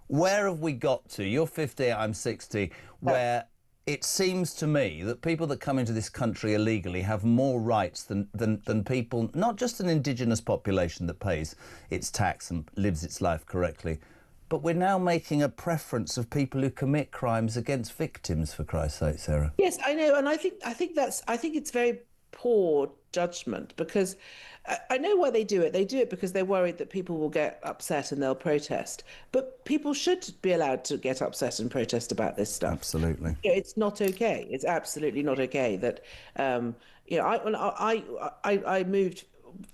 where have we got to? You're 50, I'm 60, where it seems to me that people that come into this country illegally have more rights than people, not just an indigenous population that pays its tax and lives its life correctly, but we're now making a preference of people who commit crimes against victims, for Christ's sake, Sarah. Yes, I know, and I think it's very poor judgment, because I know why they do it. They do it because they're worried that people will get upset and they'll protest. But people should be allowed to get upset and protest about this stuff. Absolutely. It's not okay. It's absolutely not okay that, I moved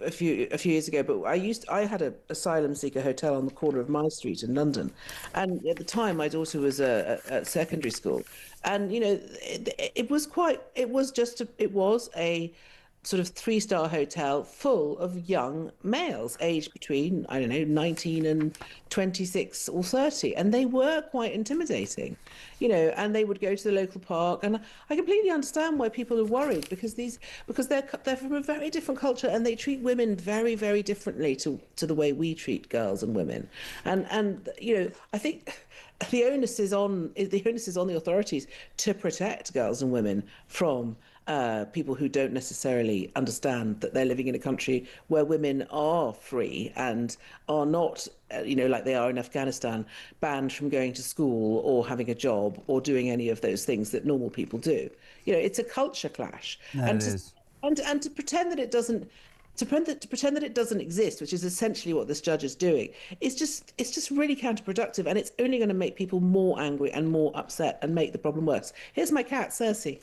a few years ago, but I had an asylum seeker hotel on the corner of my street in London, and at the time my daughter was at secondary school, and it was a sort of 3-star hotel full of young males aged between, 19 and 26 or 30. And they were quite intimidating, and they would go to the local park. And I completely understand why people are worried, because they're from a very different culture, and they treat women very, very differently to the way we treat girls and women. And I think the onus is on the authorities to protect girls and women from people who don't necessarily understand that they're living in a country where women are free and are not, like they are in Afghanistan, banned from going to school or having a job or doing any of those things that normal people do. It's a culture clash. No, it is. And to pretend that it doesn't to pretend that it doesn't exist, which is essentially what this judge is doing, it's just really counterproductive, and it's only going to make people more angry and more upset and make the problem worse. Here's my cat, Cersei.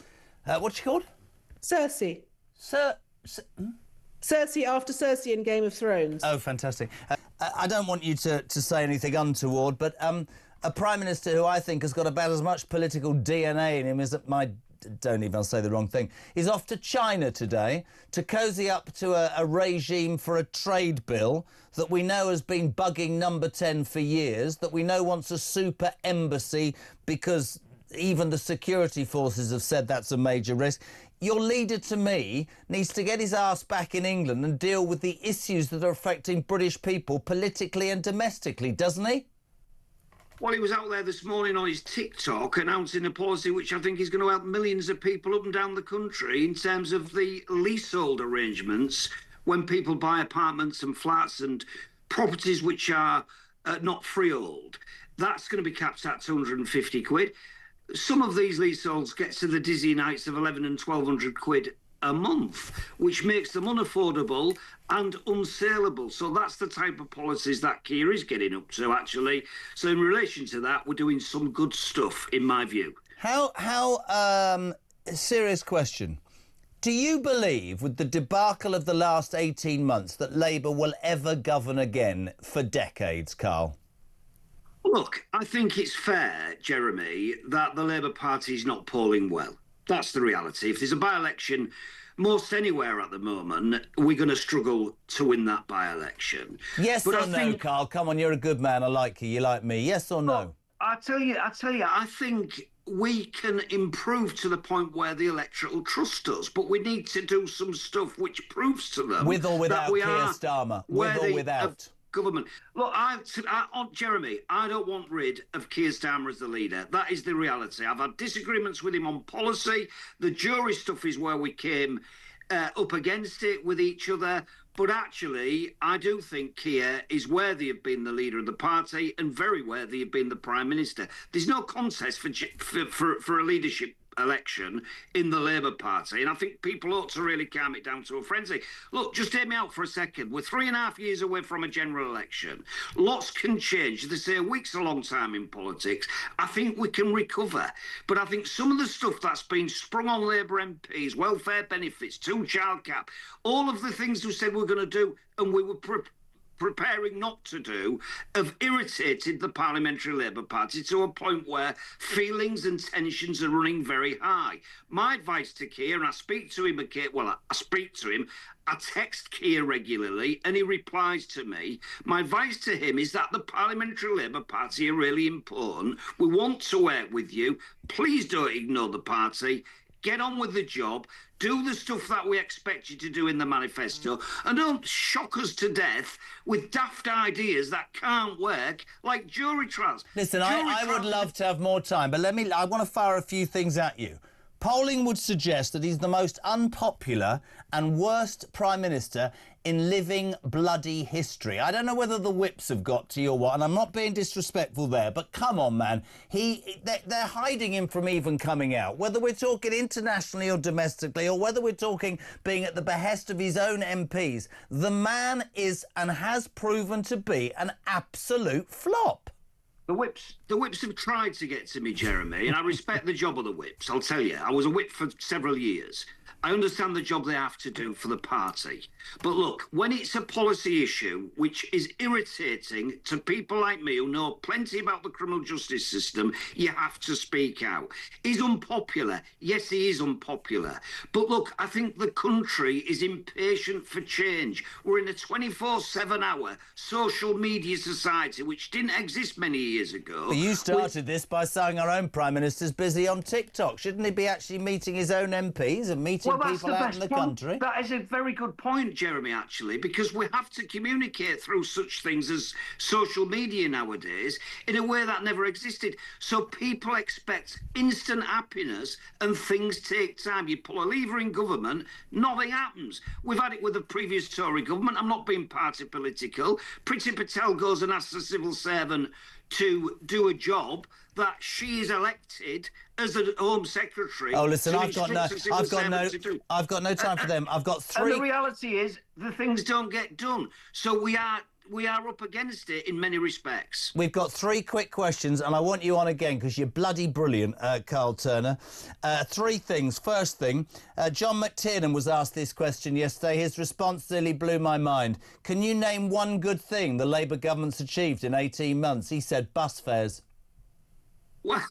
What's she called? Cersei. Cersei after Cersei in Game of Thrones. Oh, fantastic. I don't want you to say anything untoward, but a Prime Minister who I think has got about as much political DNA in him as don't even say the wrong thing, is off to China today to cosy up to a regime for a trade bill that we know has been bugging number 10 for years, that we know wants a super embassy because even the security forces have said that's a major risk. Your leader, to me, needs to get his ass back in England and deal with the issues that are affecting British people politically and domestically, doesn't he? Well, he was out there this morning on his TikTok announcing a policy which I think is going to help millions of people up and down the country in terms of the leasehold arrangements when people buy apartments and flats and properties which are not freehold. That's going to be capped at 250 quid. Some of these leaseholds get to the dizzy nights of 11 and 1,200 quid a month, which makes them unaffordable and unsaleable. So that's the type of policies that Keir is getting up to, actually. So in relation to that, we're doing some good stuff, in my view. Serious question. Do you believe, with the debacle of the last 18 months, that Labour will ever govern again for decades, Carl? Look, I think it's fair, Jeremy, that the Labour Party is not polling well. That's the reality. If there's a by-election most anywhere at the moment, we're going to struggle to win that by-election. Yes or no, Carl? Come on, you're a good man. I like you. You like me. Yes or no? Well, I tell you, I think we can improve to the point where the electorate will trust us, but we need to do some stuff which proves to them with or without that we Keir are Starmer. With or without. Government. Look, Jeremy, I don't want rid of Keir Starmer as the leader. That is the reality. I've had disagreements with him on policy. The jury stuff is where we came up against it with each other. But actually, I do think Keir is worthy of being the leader of the party and very worthy of being the Prime Minister. There's no contest for a leadership election in the Labour Party, and I think people ought to really calm it down to a frenzy. Look, just hear me out for a second. We're 3.5 years away from a general election. Lots can change. They say a week's a long time in politics. I think we can recover, but I think some of the stuff that's been sprung on Labour MPs, welfare benefits, 2-child cap, all of the things we said we're going to do and we were preparing not to do, have irritated the Parliamentary Labour Party to a point where feelings and tensions are running very high. My advice to Keir, and I speak to him, I text Keir regularly and he replies to me. My advice to him is that the Parliamentary Labour Party are really important. We want to work with you. Please don't ignore the party. Get on with the job. Do the stuff that we expect you to do in the manifesto, and don't shock us to death with daft ideas that can't work, like jury trials. Listen, I would love to have more time, but I want to fire a few things at you. Polling would suggest that he's the most unpopular and worst Prime Minister in living bloody history. I don't know whether the whips have got to you or what, and I'm not being disrespectful there, but come on, man. They're hiding him from even coming out, whether we're talking internationally or domestically, or whether we're talking being at the behest of his own MPs. The man is and has proven to be an absolute flop. The whips have tried to get to me, Jeremy, and I respect the job of the whips. I'll tell you, I was a whip for several years. I understand the job they have to do for the party. But look, when it's a policy issue which is irritating to people like me who know plenty about the criminal justice system, you have to speak out. He's unpopular. Yes, he is unpopular. But look, I think the country is impatient for change. We're in a 24/7-hour social media society which didn't exist many years ago. But you started this by saying our own Prime Minister's busy on TikTok. Shouldn't he be actually meeting his own MPs and meeting people out in the country? That is a very good point, Jeremy, actually, because we have to communicate through such things as social media nowadays in a way that never existed. So people expect instant happiness and things take time. You pull a lever in government, nothing happens. We've had it with the previous Tory government. I'm not being party political. Priti Patel goes and asks the civil servant to do a job that she is elected as a Home Secretary. Oh, listen, I've got no time for them. I've got three. And the reality is, the things don't get done. So we are up against it in many respects. We've got three quick questions, and I want you on again because you're bloody brilliant, Carl Turner. Three things. First thing, John McTiernan was asked this question yesterday. His response nearly blew my mind. Can you name one good thing the Labour government's achieved in 18 months? He said bus fares. Well,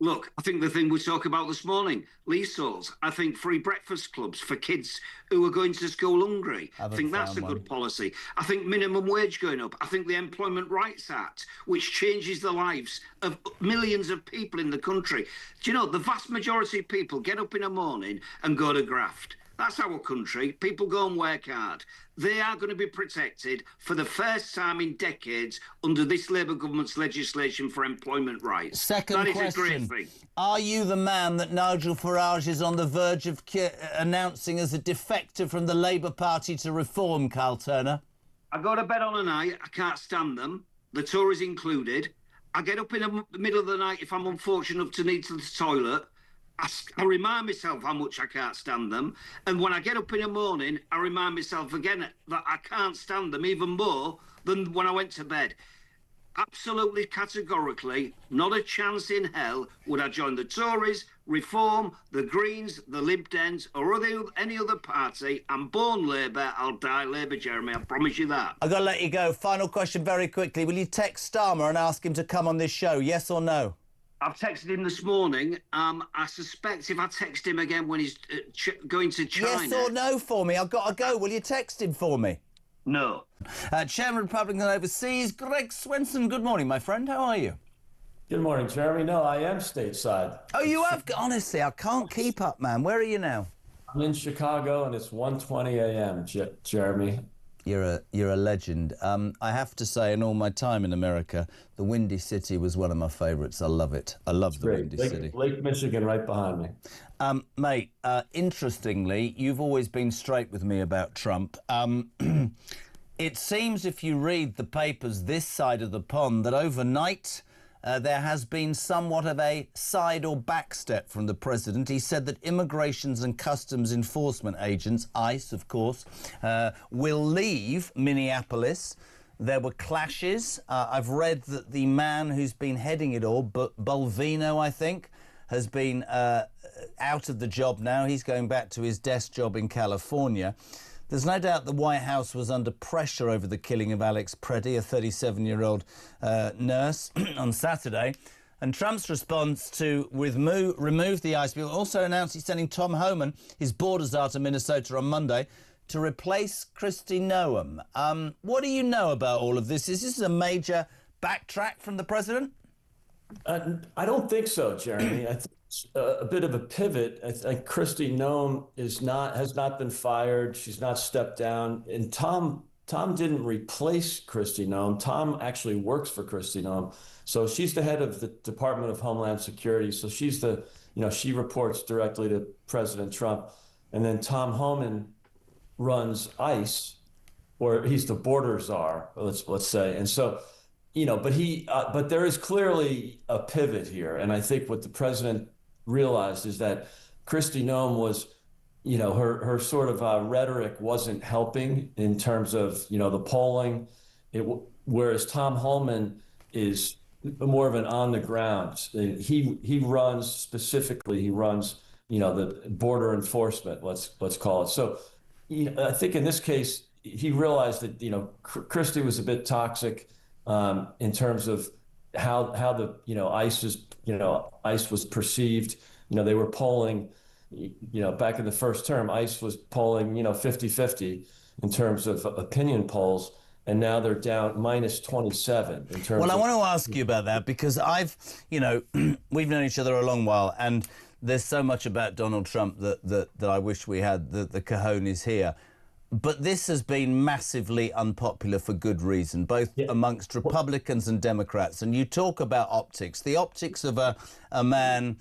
look, I think the thing we talked about this morning, leaseholds, I think free breakfast clubs for kids who are going to school hungry. I think that's a good policy. I think minimum wage going up. I think the Employment Rights Act, which changes the lives of millions of people in the country. Do you know, the vast majority of people get up in the morning and go to graft. That's our country. People go and work hard. They are going to be protected for the first time in decades under this Labour government's legislation for employment rights. Second that question. Is a great thing. Are you the man that Nigel Farage is on the verge of announcing as a defector from the Labour Party to reform, Carl Turner? I go to bed on a night. I can't stand them, the Tories included. I get up in the middle of the night if I'm unfortunate enough to need to the toilet. I remind myself how much I can't stand them. And when I get up in the morning, I remind myself again that I can't stand them even more than when I went to bed. Absolutely categorically, not a chance in hell would I join the Tories, Reform, the Greens, the Lib Dems, or any other party. I'm born Labour, I'll die Labour, Jeremy, I promise you that. I've got to let you go. Final question very quickly. Will you text Starmer and ask him to come on this show, yes or no? I've texted him this morning. I suspect if I text him again when he's going to China... Yes or no for me? I've got to go. Will you text him for me? No. Chairman Republican Overseas, Greg Swenson. Good morning, my friend. How are you? Good morning, Jeremy. No, I am stateside. Oh, you have? Honestly, I can't keep up, man. Where are you now? I'm in Chicago, and it's 1:20 a.m., Jeremy. You're a legend. I have to say, in all my time in America, the Windy City was one of my favourites. I love it. I love the Windy City. Lake Michigan right behind me. Mate, interestingly, you've always been straight with me about Trump. It seems if you read the papers this side of the pond that overnight there has been somewhat of a side or back step from the president. He said that Immigrations and Customs Enforcement agents, ICE, of course, will leave Minneapolis. There were clashes. I've read that the man who's been heading it all, Bulvino, I think, has been out of the job now. He's going back to his desk job in California. There's no doubt the White House was under pressure over the killing of Alex Pretti, a 37-year-old nurse, on Saturday. And Trump's response to remove the ICE bill also announced he's sending Tom Homan, his border czar, to Minnesota on Monday to replace Kristi Noem. What do you know about all of this? Is this a major backtrack from the president? I don't think so, Jeremy. I think it's a bit of a pivot. I think Kristi Noem has not been fired. She's not stepped down. And Tom didn't replace Kristi Noem. Tom actually works for Kristi Noem. So she's the head of the Department of Homeland Security. So she's she reports directly to President Trump. And then Tom Homan runs ICE, or he's the border czar, let's say. And so, but there is clearly a pivot here. And I think what the president realized is that Kristi Noem was, her sort of rhetoric wasn't helping in terms of, the polling. Whereas Tom Homan is more of an on the ground. He runs the border enforcement, let's call it. So, I think in this case, he realized that, Kristi was a bit toxic in terms of how the, ICE was perceived. They were polling, back in the first term, ICE was polling, 50-50 in terms of opinion polls. And now they're down minus 27 in terms Well, I want to ask you about that because we've known each other a long while, and there's so much about Donald Trump that I wish we had the cojones here. But this has been massively unpopular for good reason, both amongst Republicans and Democrats. And you talk about optics, the optics of a man,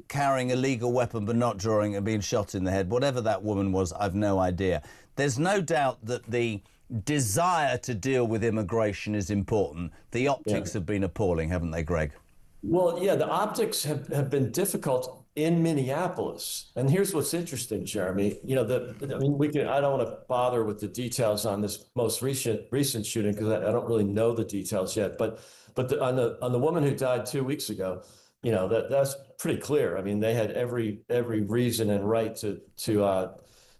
carrying a legal weapon but not drawing and being shot in the head. Whatever that woman was, I've no idea. There's no doubt that the desire to deal with immigration is important. The optics have been appalling, haven't they, Greg? Well, yeah, the optics have been difficult in Minneapolis. And here's what's interesting, Jeremy. You know, I mean, I don't want to bother with the details on this most recent shooting because I don't really know the details yet. But on the woman who died 2 weeks ago, you know, that's pretty clear. I mean, they had every reason and right to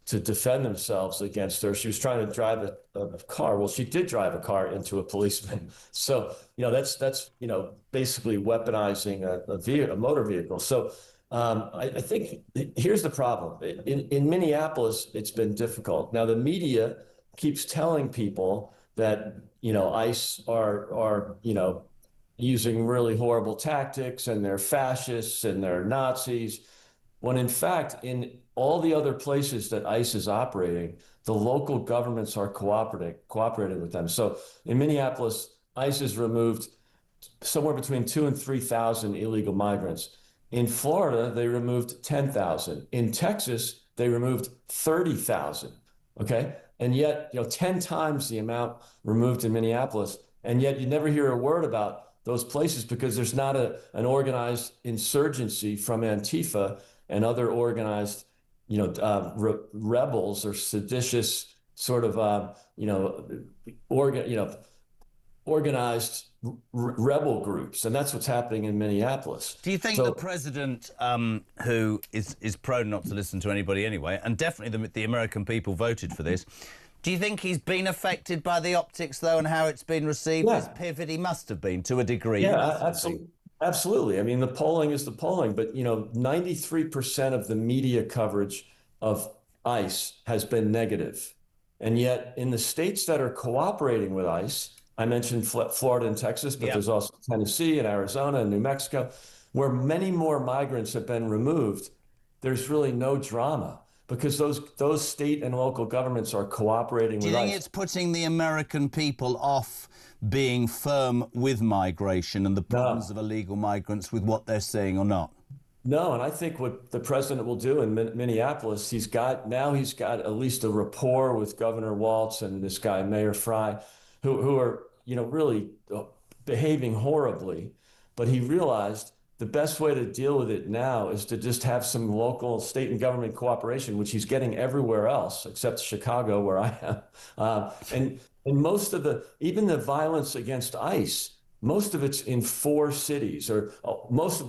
defend themselves against her. She was trying to drive a car. Well, she did drive a car into a policeman. So, you know, that's you know, basically weaponizing a motor vehicle. So I think here's the problem. In Minneapolis, it's been difficult. Now, the media keeps telling people that, you know, ICE are you know, using really horrible tactics and they're fascists and they're Nazis, when in fact, in all the other places that ICE is operating, the local governments are cooperating with them. So in Minneapolis, ICE has removed somewhere between 2,000 and 3,000 illegal migrants. In Florida, they removed 10,000. In Texas, they removed 30,000. Okay, and yet, you know, 10 times the amount removed in Minneapolis, and yet you never hear a word about those places because there's not an organized insurgency from Antifa and other organized, you know, rebels or seditious sort of, you know, organized rebel groups, and that's what's happening in Minneapolis. Do you think the president, who is prone not to listen to anybody anyway, and definitely the American people voted for this, do you think he's been affected by the optics, though, and how it's been received? This pivot, he must have been, to a degree. Yeah, absolutely. I mean, the polling is the polling, but, you know, 93% of the media coverage of ICE has been negative. And yet, in the states that are cooperating with ICE, I mentioned Florida and Texas, but there's also Tennessee and Arizona and New Mexico, where many more migrants have been removed. There's really no drama, because those state and local governments are cooperating with ICE. Do you think it's putting the American people off being firm with migration and the problems of illegal migrants with what they're saying, or not? No, and I think what the president will do in Minneapolis, he's got at least a rapport with Governor Walz and this guy, Mayor Fry, who are, you know, really behaving horribly. But he realized the best way to deal with it now is to just have some local state and government cooperation, which he's getting everywhere else except Chicago, where I am. And most of even the violence against ICE, most of it's in 4 cities, or almost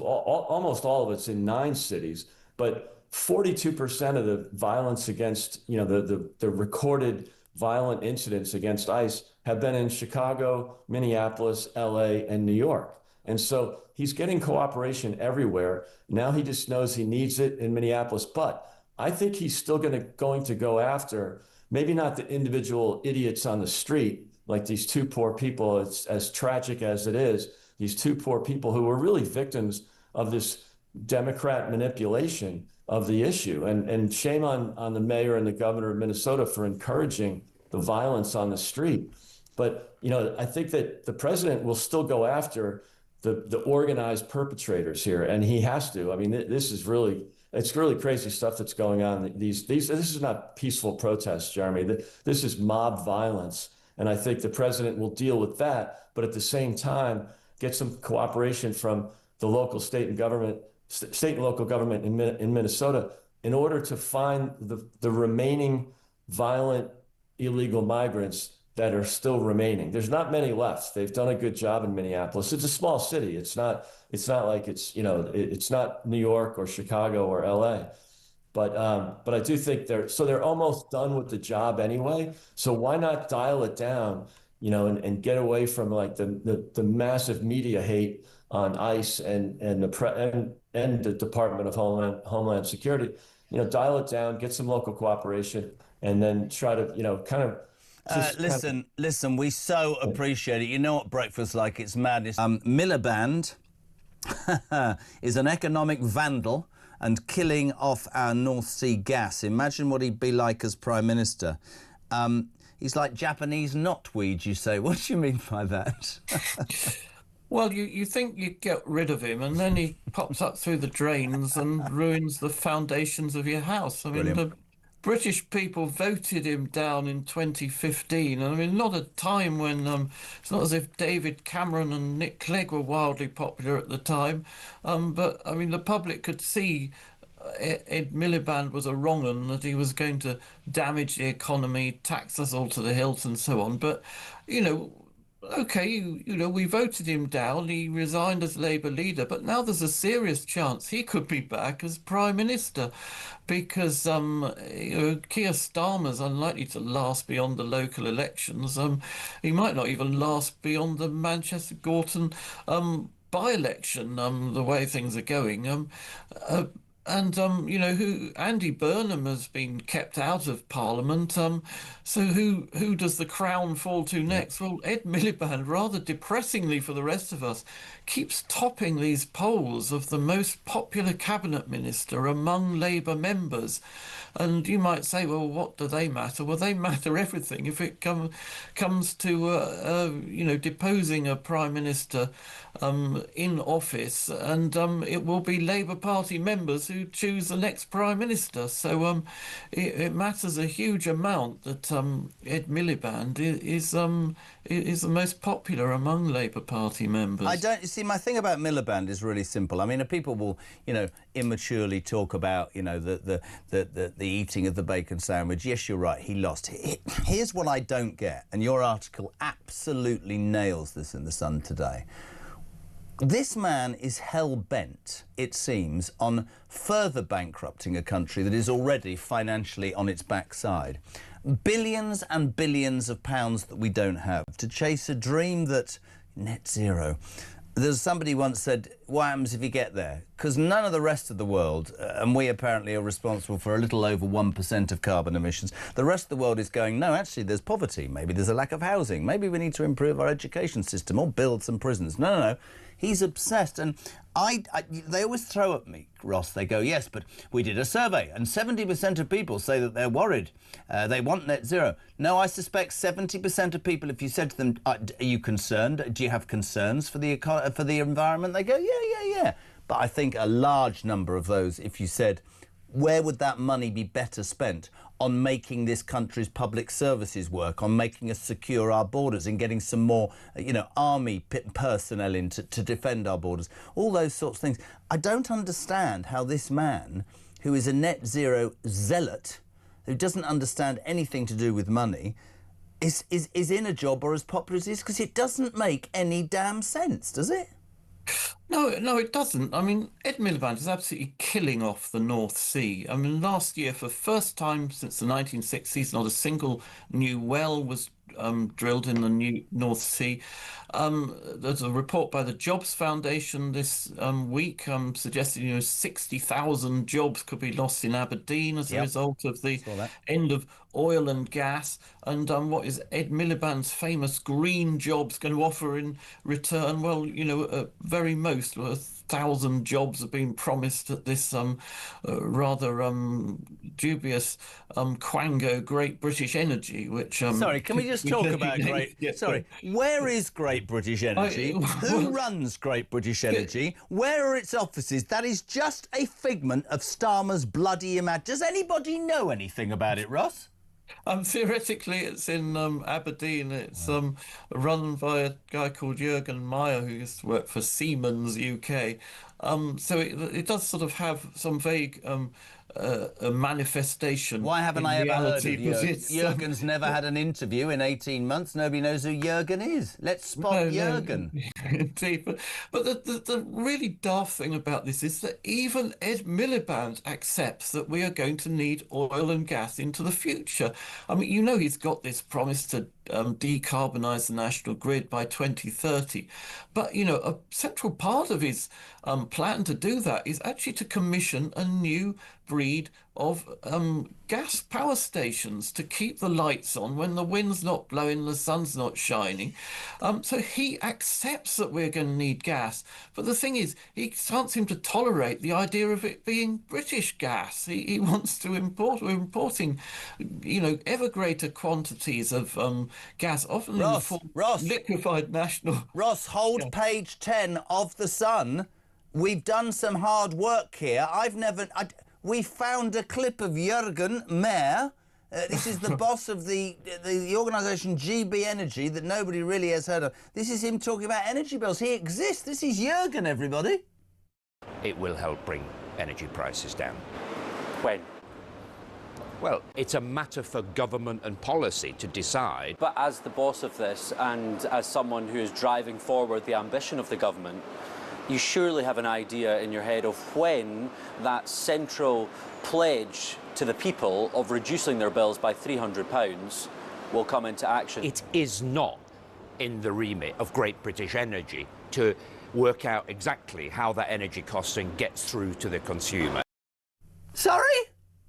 all of it's in 9 cities. But 42% of the violence against, you know, the recorded violent incidents against ICE have been in Chicago, Minneapolis, LA, and New York. And so he's getting cooperation everywhere. Now he just knows he needs it in Minneapolis. But I think he's still going to go after, maybe not the individual idiots on the street, like these 2 poor people, it's as tragic as it is, these 2 poor people who were really victims of this Democrat manipulation of the issue. And shame on the mayor and the governor of Minnesota for encouraging the violence on the street. But, you know, I think that the president will still go after the organized perpetrators here, and he has to. I mean, it's really crazy stuff that's going on. This is not peaceful protests, Jeremy. This is mob violence, and I think the president will deal with that, but at the same time get some cooperation from the local state and local government in Minnesota in order to find the remaining violent illegal migrants that are still remaining. There's not many left. They've done a good job in Minneapolis. It's a small city. It's not like it's, you know, it's not New York or Chicago or LA. But I do think they're almost done with the job anyway. So why not dial it down, you know, and get away from like the massive media hate on ICE and the Department of Homeland Security. You know, dial it down, get some local cooperation, and then try to, you know, kind of. Listen, we so appreciate it. You know what breakfast's like, it's madness. Miliband is an economic vandal and killing off our North Sea gas. Imagine what he'd be like as Prime Minister. He's like Japanese knotweed, you say. What do you mean by that? Well, you think you get rid of him, and then he pops up through the drains and ruins the foundations of your house. I mean, British people voted him down in 2015. I mean, not a time when it's not as if David Cameron and Nick Clegg were wildly popular at the time, but I mean, the public could see Ed Miliband was a wrong 'un, that he was going to damage the economy, tax us all to the hilt, and so on. But you know, okay, we voted him down. He resigned as Labour leader, but now there's a serious chance he could be back as Prime Minister, because Keir Starmer's unlikely to last beyond the local elections. He might not even last beyond the Manchester Gorton by-election. The way things are going. Andy Burnham has been kept out of Parliament. So who does the crown fall to next? Well, Ed Miliband, rather depressingly for the rest of us, keeps topping these polls of the most popular cabinet minister among Labour members. And you might say, well, what do they matter? Well, they matter everything if it comes to deposing a prime minister in office, and it will be Labour Party members who choose the next prime minister. So it matters a huge amount that Ed Miliband is the most popular among Labour Party members. I don't see. My thing about Miliband is really simple. I mean, people will, immaturely talk about, the eating of the bacon sandwich. Yes, you're right. He lost. Here's what I don't get, and your article absolutely nails this in the Sun today. This man is hell-bent, it seems, on further bankrupting a country that is already financially on its backside. Billions and billions of pounds that we don't have to chase a dream that net zero. There's somebody once said, what happens if you get there? Because none of the rest of the world, and we apparently are responsible for a little over 1% of carbon emissions, the rest of the world is going, no, actually, there's poverty. Maybe there's a lack of housing. Maybe we need to improve our education system or build some prisons. No. He's obsessed. And they always throw at me, Ross. They go, yes, but we did a survey and 70% of people say that they're worried. They want net zero. No, I suspect 70% of people, if you said to them, are you concerned? Do you have concerns for the environment? They go, yeah. But I think a large number of those, if you said, where would that money be better spent? On making this country's public services work, on making us secure our borders and getting some more, army personnel in to defend our borders, all those sorts of things. I don't understand how this man, who is a net zero zealot, who doesn't understand anything to do with money, is in a job or as popular as he is, because it doesn't make any damn sense, does it? No, it doesn't. I mean, Ed Miliband is absolutely killing off the North Sea. I mean, last year, for the first time since the 1960s, not a single new well was drilled in the new North Sea. There's a report by the Jobs Foundation this week suggesting 60,000 jobs could be lost in Aberdeen as a result of the end of oil and gas. And what is Ed Miliband's famous green jobs going to offer in return? Well, very most 1,000 jobs have been promised at this rather dubious quango Great British Energy, which sorry, can we just talk about where is Great British Energy? Who runs Great British Energy? Where are its offices? That is just a figment of Starmer's bloody imagination. Does anybody know anything about it, Ross? Theoretically, it's in Aberdeen. It's run by a guy called Jürgen Meyer, who used to work for Siemens UK. So it does sort of have some vague a manifestation. Why haven't I ever heard of Jürgen? Jürgen's never had an interview in 18 months. Nobody knows who Jürgen is. Let's spot Jürgen. Indeed. But the really daft thing about this is that even Ed Miliband accepts that we are going to need oil and gas into the future. I mean, he's got this promise to decarbonise the national grid by 2030. But, a central part of his plan to do that is actually to commission a new breed of gas power stations to keep the lights on when the wind's not blowing, the sun's not shining. So he accepts that we're going to need gas. But the thing is, he can't seem to tolerate the idea of it being British gas. He wants to import. We're importing, ever greater quantities of gas, often in the form of liquefied national... Ross, hold page 10 of The Sun. We've done some hard work here. we found a clip of Jürgen Mayer. This is the boss of the organisation GB Energy that nobody really has heard of. This is him talking about energy bills. He exists. This is Jürgen, everybody. It will help bring energy prices down. When? Well, it's a matter for government and policy to decide. But as the boss of this and as someone who is driving forward the ambition of the government, you surely have an idea in your head of when that central pledge to the people of reducing their bills by £300 will come into action. It is not in the remit of Great British Energy to work out exactly how that energy costing gets through to the consumer. Sorry?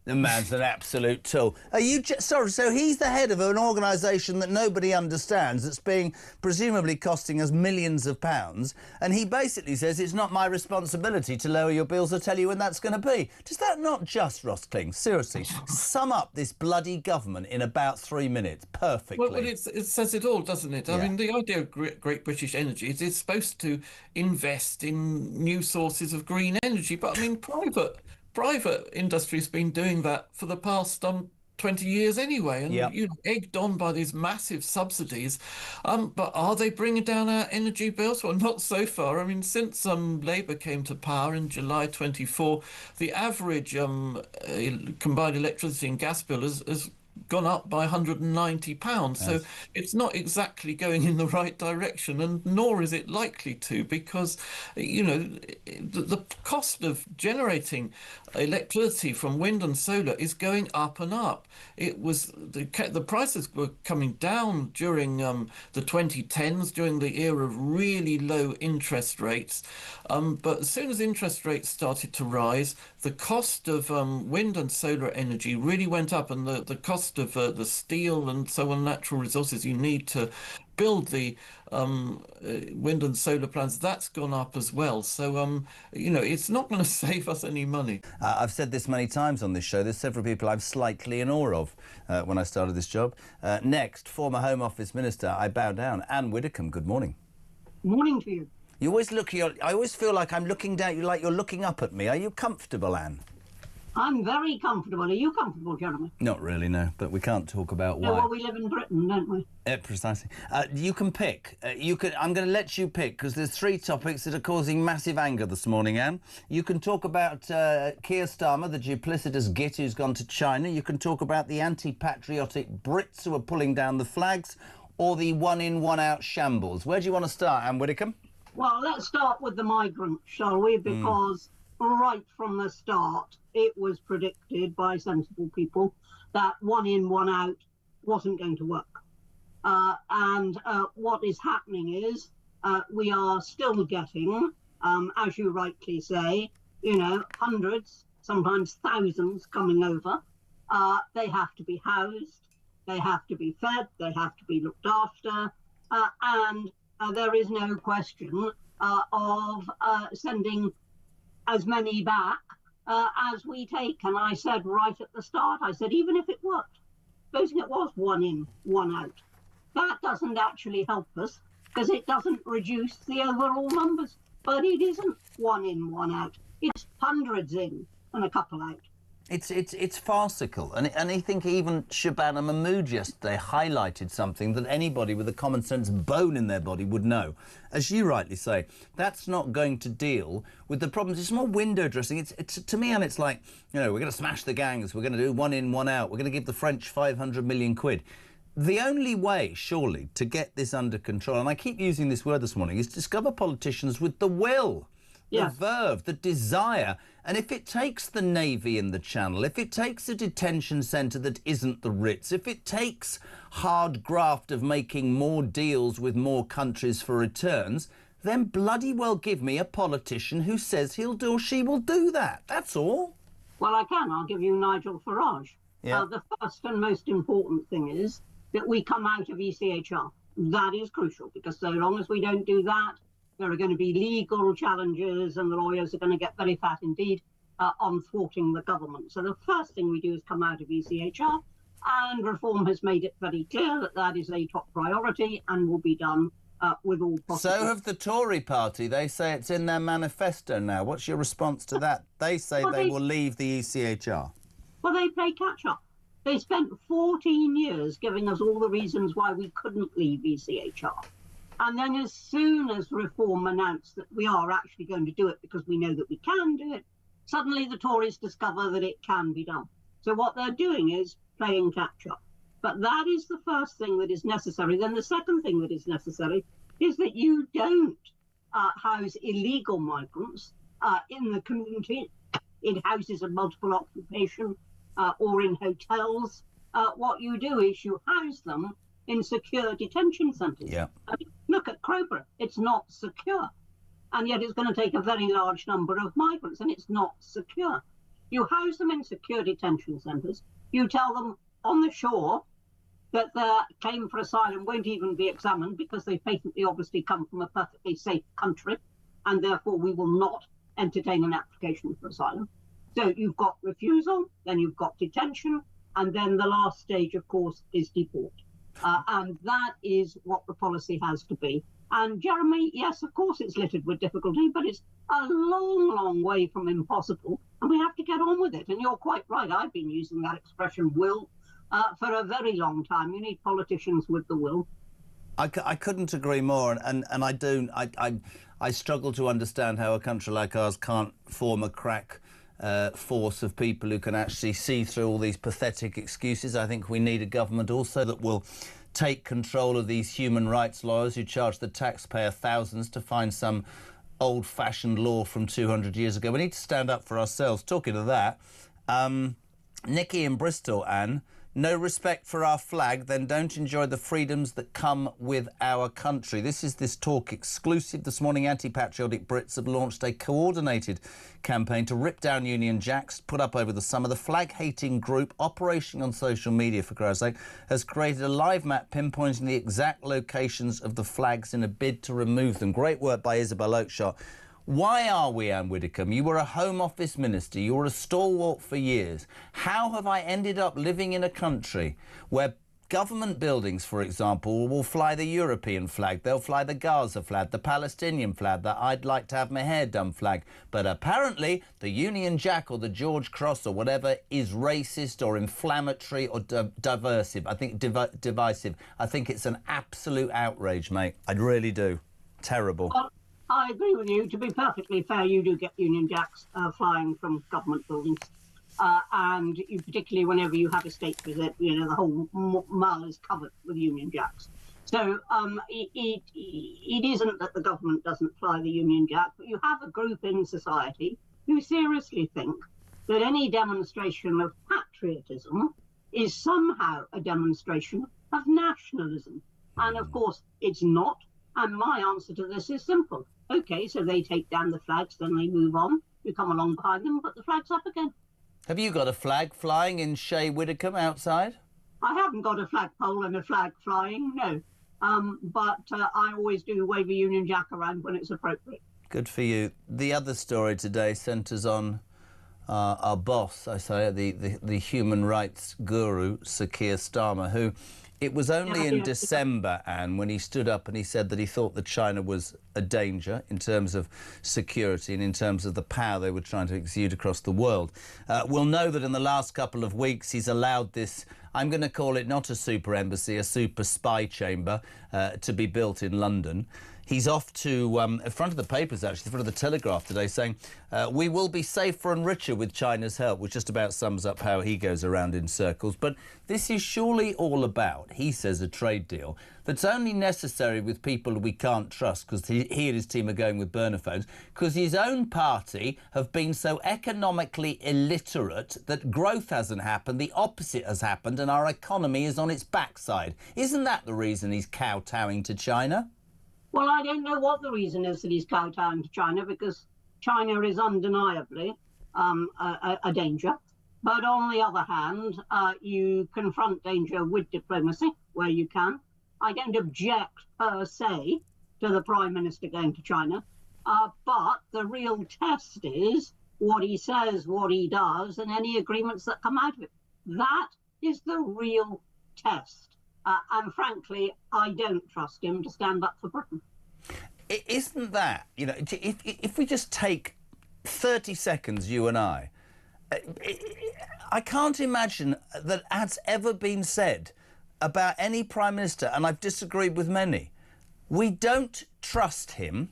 The man's an absolute tool. Are you sorry? So he's the head of an organisation that nobody understands, that's being presumably costing us millions of pounds, and he basically says it's not my responsibility to lower your bills or tell you when that's going to be. Does that not just, Ross Kling, seriously, sum up this bloody government in about 3 minutes perfectly? Well, it says it all, doesn't it? Yeah. I mean, the idea of Great British Energy is it's supposed to invest in new sources of green energy, but I mean, private industry's been doing that for the past 20 years anyway, and you know, egged on by these massive subsidies. But are they bringing down our energy bills? Well, not so far. I mean, since Labour came to power in July 24, the average combined electricity and gas bill has gone up by £190. Yes. So it's not exactly going in the right direction, and nor is it likely to, because, you know, the cost of generating electricity from wind and solar is going up and up. It was the prices were coming down during the 2010s, during the era of really low interest rates. But as soon as interest rates started to rise, the cost of wind and solar energy really went up, and the cost of the steel and so on, natural resources you need to build the wind and solar plants, that's gone up as well. So, you know, it's not going to save us any money. I've said this many times on this show. There's several people I'm slightly in awe of when I started this job. Next, former Home Office Minister, I bow down, Anne Widdecombe. Good morning. Morning to you. You always look. I always feel like I'm looking down. You like you're looking up at me. Are you comfortable, Anne? I'm very comfortable. Are you comfortable, gentlemen? Not really, no. But we can't talk about why. No, well, we live in Britain, don't we? Precisely. You can pick. I'm going to let you pick, because there's 3 topics that are causing massive anger this morning, Anne. You can talk about Keir Starmer, the duplicitous git who's gone to China. You can talk about the anti-patriotic Brits who are pulling down the flags, or the one-in, one-out shambles. Where do you want to start, Anne Widdecombe? Well, let's start with the migrants, shall we? Because right from the start, it was predicted by sensible people that one in, one out wasn't going to work. And what is happening is we are still getting, as you rightly say, you know, hundreds, sometimes thousands coming over. They have to be housed, they have to be fed, they have to be looked after, and there is no question of sending as many back as we take. And I said right at the start, I said, even if it worked, supposing it was one in, one out, that doesn't actually help us, because it doesn't reduce the overall numbers. But it isn't one in, one out. It's hundreds in and a couple out. It's farcical, and I think even Shabana Mahmood yesterday highlighted something that anybody with a common sense bone in their body would know. As you rightly say, that's not going to deal with the problems. It's more window dressing. It's to me, and it's like, you know, we're going to smash the gangs, we're going to do one in, one out, we're going to give the French 500 million quid. The only way, surely, to get this under control, and I keep using this word this morning, is to discover politicians with the will. The verve, the desire. And if it takes the Navy in the Channel, if it takes a detention centre that isn't the Ritz, if it takes hard graft of making more deals with more countries for returns, then bloody well give me a politician who says he'll do or she will do that. That's all. Well, I can. I'll give you Nigel Farage. Yeah. The first and most important thing is that we come out of ECHR. That is crucial, because so long as we don't do that, there are going to be legal challenges, and the lawyers are going to get very fat indeed on thwarting the government. So the first thing we do is come out of ECHR, and Reform has made it very clear that that is a top priority and will be done with all possible. So have the Tory party. They say it's in their manifesto now. What's your response to that? They say they will leave the ECHR. Well, they play catch-up. They spent 14 years giving us all the reasons why we couldn't leave ECHR. And then as soon as Reform announced that we are actually going to do it because we know that we can do it, suddenly the Tories discover that it can be done. So what they're doing is playing catch-up. But that is the first thing that is necessary. Then the second thing that is necessary is that you don't house illegal migrants in the community, in houses of multiple occupation or in hotels. What you do is you house them in secure detention centres. Yeah. Look at Crowborough. It's not secure. And yet it's going to take a very large number of migrants, and it's not secure. You house them in secure detention centres. You tell them on the shore that their claim for asylum won't even be examined because they patently obviously come from a perfectly safe country, and therefore we will not entertain an application for asylum. So you've got refusal, then you've got detention, and then the last stage, of course, is deport. And that is what the policy has to be. And Jeremy, yes, of course it's littered with difficulty, but it's a long, long way from impossible, and we have to get on with it. And you're quite right. I've been using that expression, will, for a very long time. You need politicians with the will. I couldn't agree more, and I struggle to understand how a country like ours can't form a crack force of people who can actually see through all these pathetic excuses. I think we need a government also that will take control of these human rights lawyers who charge the taxpayer thousands to find some old-fashioned law from 200 years ago. We need to stand up for ourselves. Talking of that, Nikki in Bristol, Anne, no respect for our flag, then don't enjoy the freedoms that come with our country. This is this talk exclusive. This morning, Anti-Patriotic Brits have launched a coordinated campaign to rip down Union Jacks put up over the summer. The flag-hating group, operating on social media, for Christ's sake, has created a live map pinpointing the exact locations of the flags in a bid to remove them. Great work by Isabel Oakeshott. Why are we, Anne Widdecombe? You were a Home Office minister. You were a stalwart for years. How have I ended up living in a country where government buildings, for example, will fly the European flag, they'll fly the Gaza flag, the Palestinian flag, the I'd like to have my hair done flag, but apparently the Union Jack or the George Cross or whatever is racist or inflammatory or divisive. I think it's an absolute outrage, mate. I really do. Terrible. I agree with you. To be perfectly fair, you do get Union Jacks flying from government buildings. And you, particularly whenever you have a state visit, you know, the whole mall is covered with Union Jacks. So it isn't that the government doesn't fly the Union Jack, but you have a group in society who seriously think that any demonstration of patriotism is somehow a demonstration of nationalism. And of course, it's not. And my answer to this is simple. OK, so they take down the flags, then they move on. You come along behind them, put the flags up again. Have you got a flag flying in Shea Widdecombe outside? I haven't got a flagpole and a flag flying, no. But I always do wave a Union Jack around when it's appropriate. Good for you. The other story today centres on our boss, I say, the human rights guru, Sir Keir Starmer, who... It was only in December, Anne, when he stood up and he said that he thought that China was a danger in terms of security and in terms of the power they were trying to exude across the world. We'll know that in the last couple of weeks he's allowed this, I'm going to call it not a super embassy, a super spy chamber to be built in London. He's off to, in front of the papers, actually, in front of the Telegraph today, saying, we will be safer and richer with China's help, which just about sums up how he goes around in circles. But this is surely all about, he says, a trade deal that's only necessary with people we can't trust, because he and his team are going with burner phones, because his own party have been so economically illiterate that growth hasn't happened, the opposite has happened, and our economy is on its backside. Isn't that the reason he's kowtowing to China? Well, I don't know what the reason is that he's kowtowing to China, because China is undeniably a danger. But on the other hand, you confront danger with diplomacy where you can. I don't object per se to the Prime Minister going to China, but the real test is what he says, what he does, and any agreements that come out of it. That is the real test. And frankly, I don't trust him to stand up for Britain. Isn't that, you know, if we just take 30 seconds, you and I can't imagine that has ever been said about any Prime Minister, and I've disagreed with many. We don't trust him.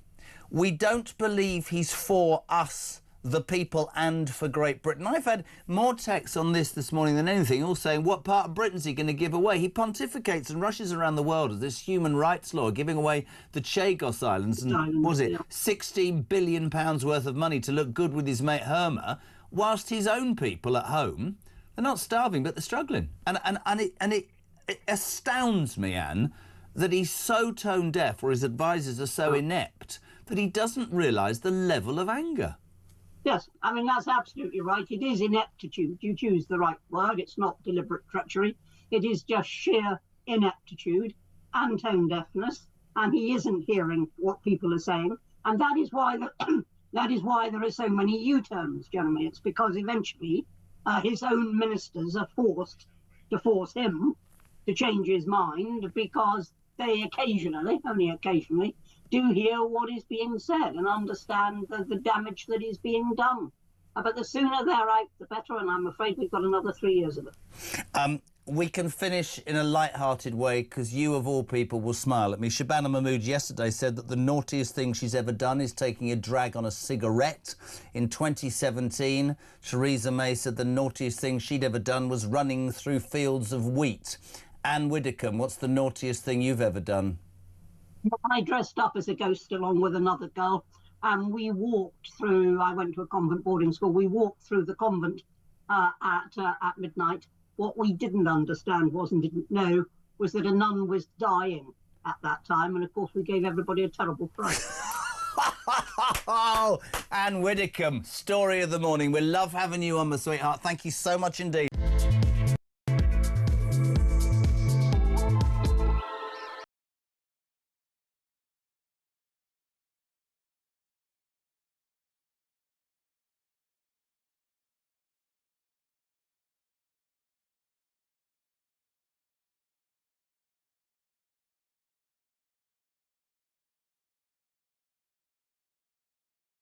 We don't believe he's for us, the people, and for Great Britain. I've had more texts on this morning than anything, all saying, what part of Britain's he going to give away? He pontificates and rushes around the world as this human rights law, giving away the Chagos Islands and, what was it, £16 billion worth of money to look good with his mate Herma, whilst his own people at home, they're not starving, but they're struggling. And it astounds me, Anne, that he's so tone deaf, or his advisors are so inept, that he doesn't realise the level of anger. Yes, I mean, that's absolutely right. It is ineptitude. You choose the right word. It's not deliberate treachery. It is just sheer ineptitude and tone deafness. And he isn't hearing what people are saying. And that is why that is why there are so many U-turns, Jeremy. It's because eventually his own ministers are forced to force him to change his mind, because they occasionally, only occasionally, do hear what is being said and understand the damage that is being done. But the sooner they're out, the better, and I'm afraid we've got another 3 years of it. We can finish in a light-hearted way, because you, of all people, will smile at me. Shabana Mahmood yesterday said that the naughtiest thing she's ever done is taking a drag on a cigarette. In 2017, Theresa May said the naughtiest thing she'd ever done was running through fields of wheat. Anne Widdecombe, what's the naughtiest thing you've ever done? I dressed up as a ghost along with another girl, and we walked through, I went to a convent boarding school, we walked through the convent at midnight. What we didn't understand and didn't know was that a nun was dying at that time, and of course we gave everybody a terrible fright. Oh, Anne Widdecombe, story of the morning. We love having you on, my sweetheart. Thank you so much indeed.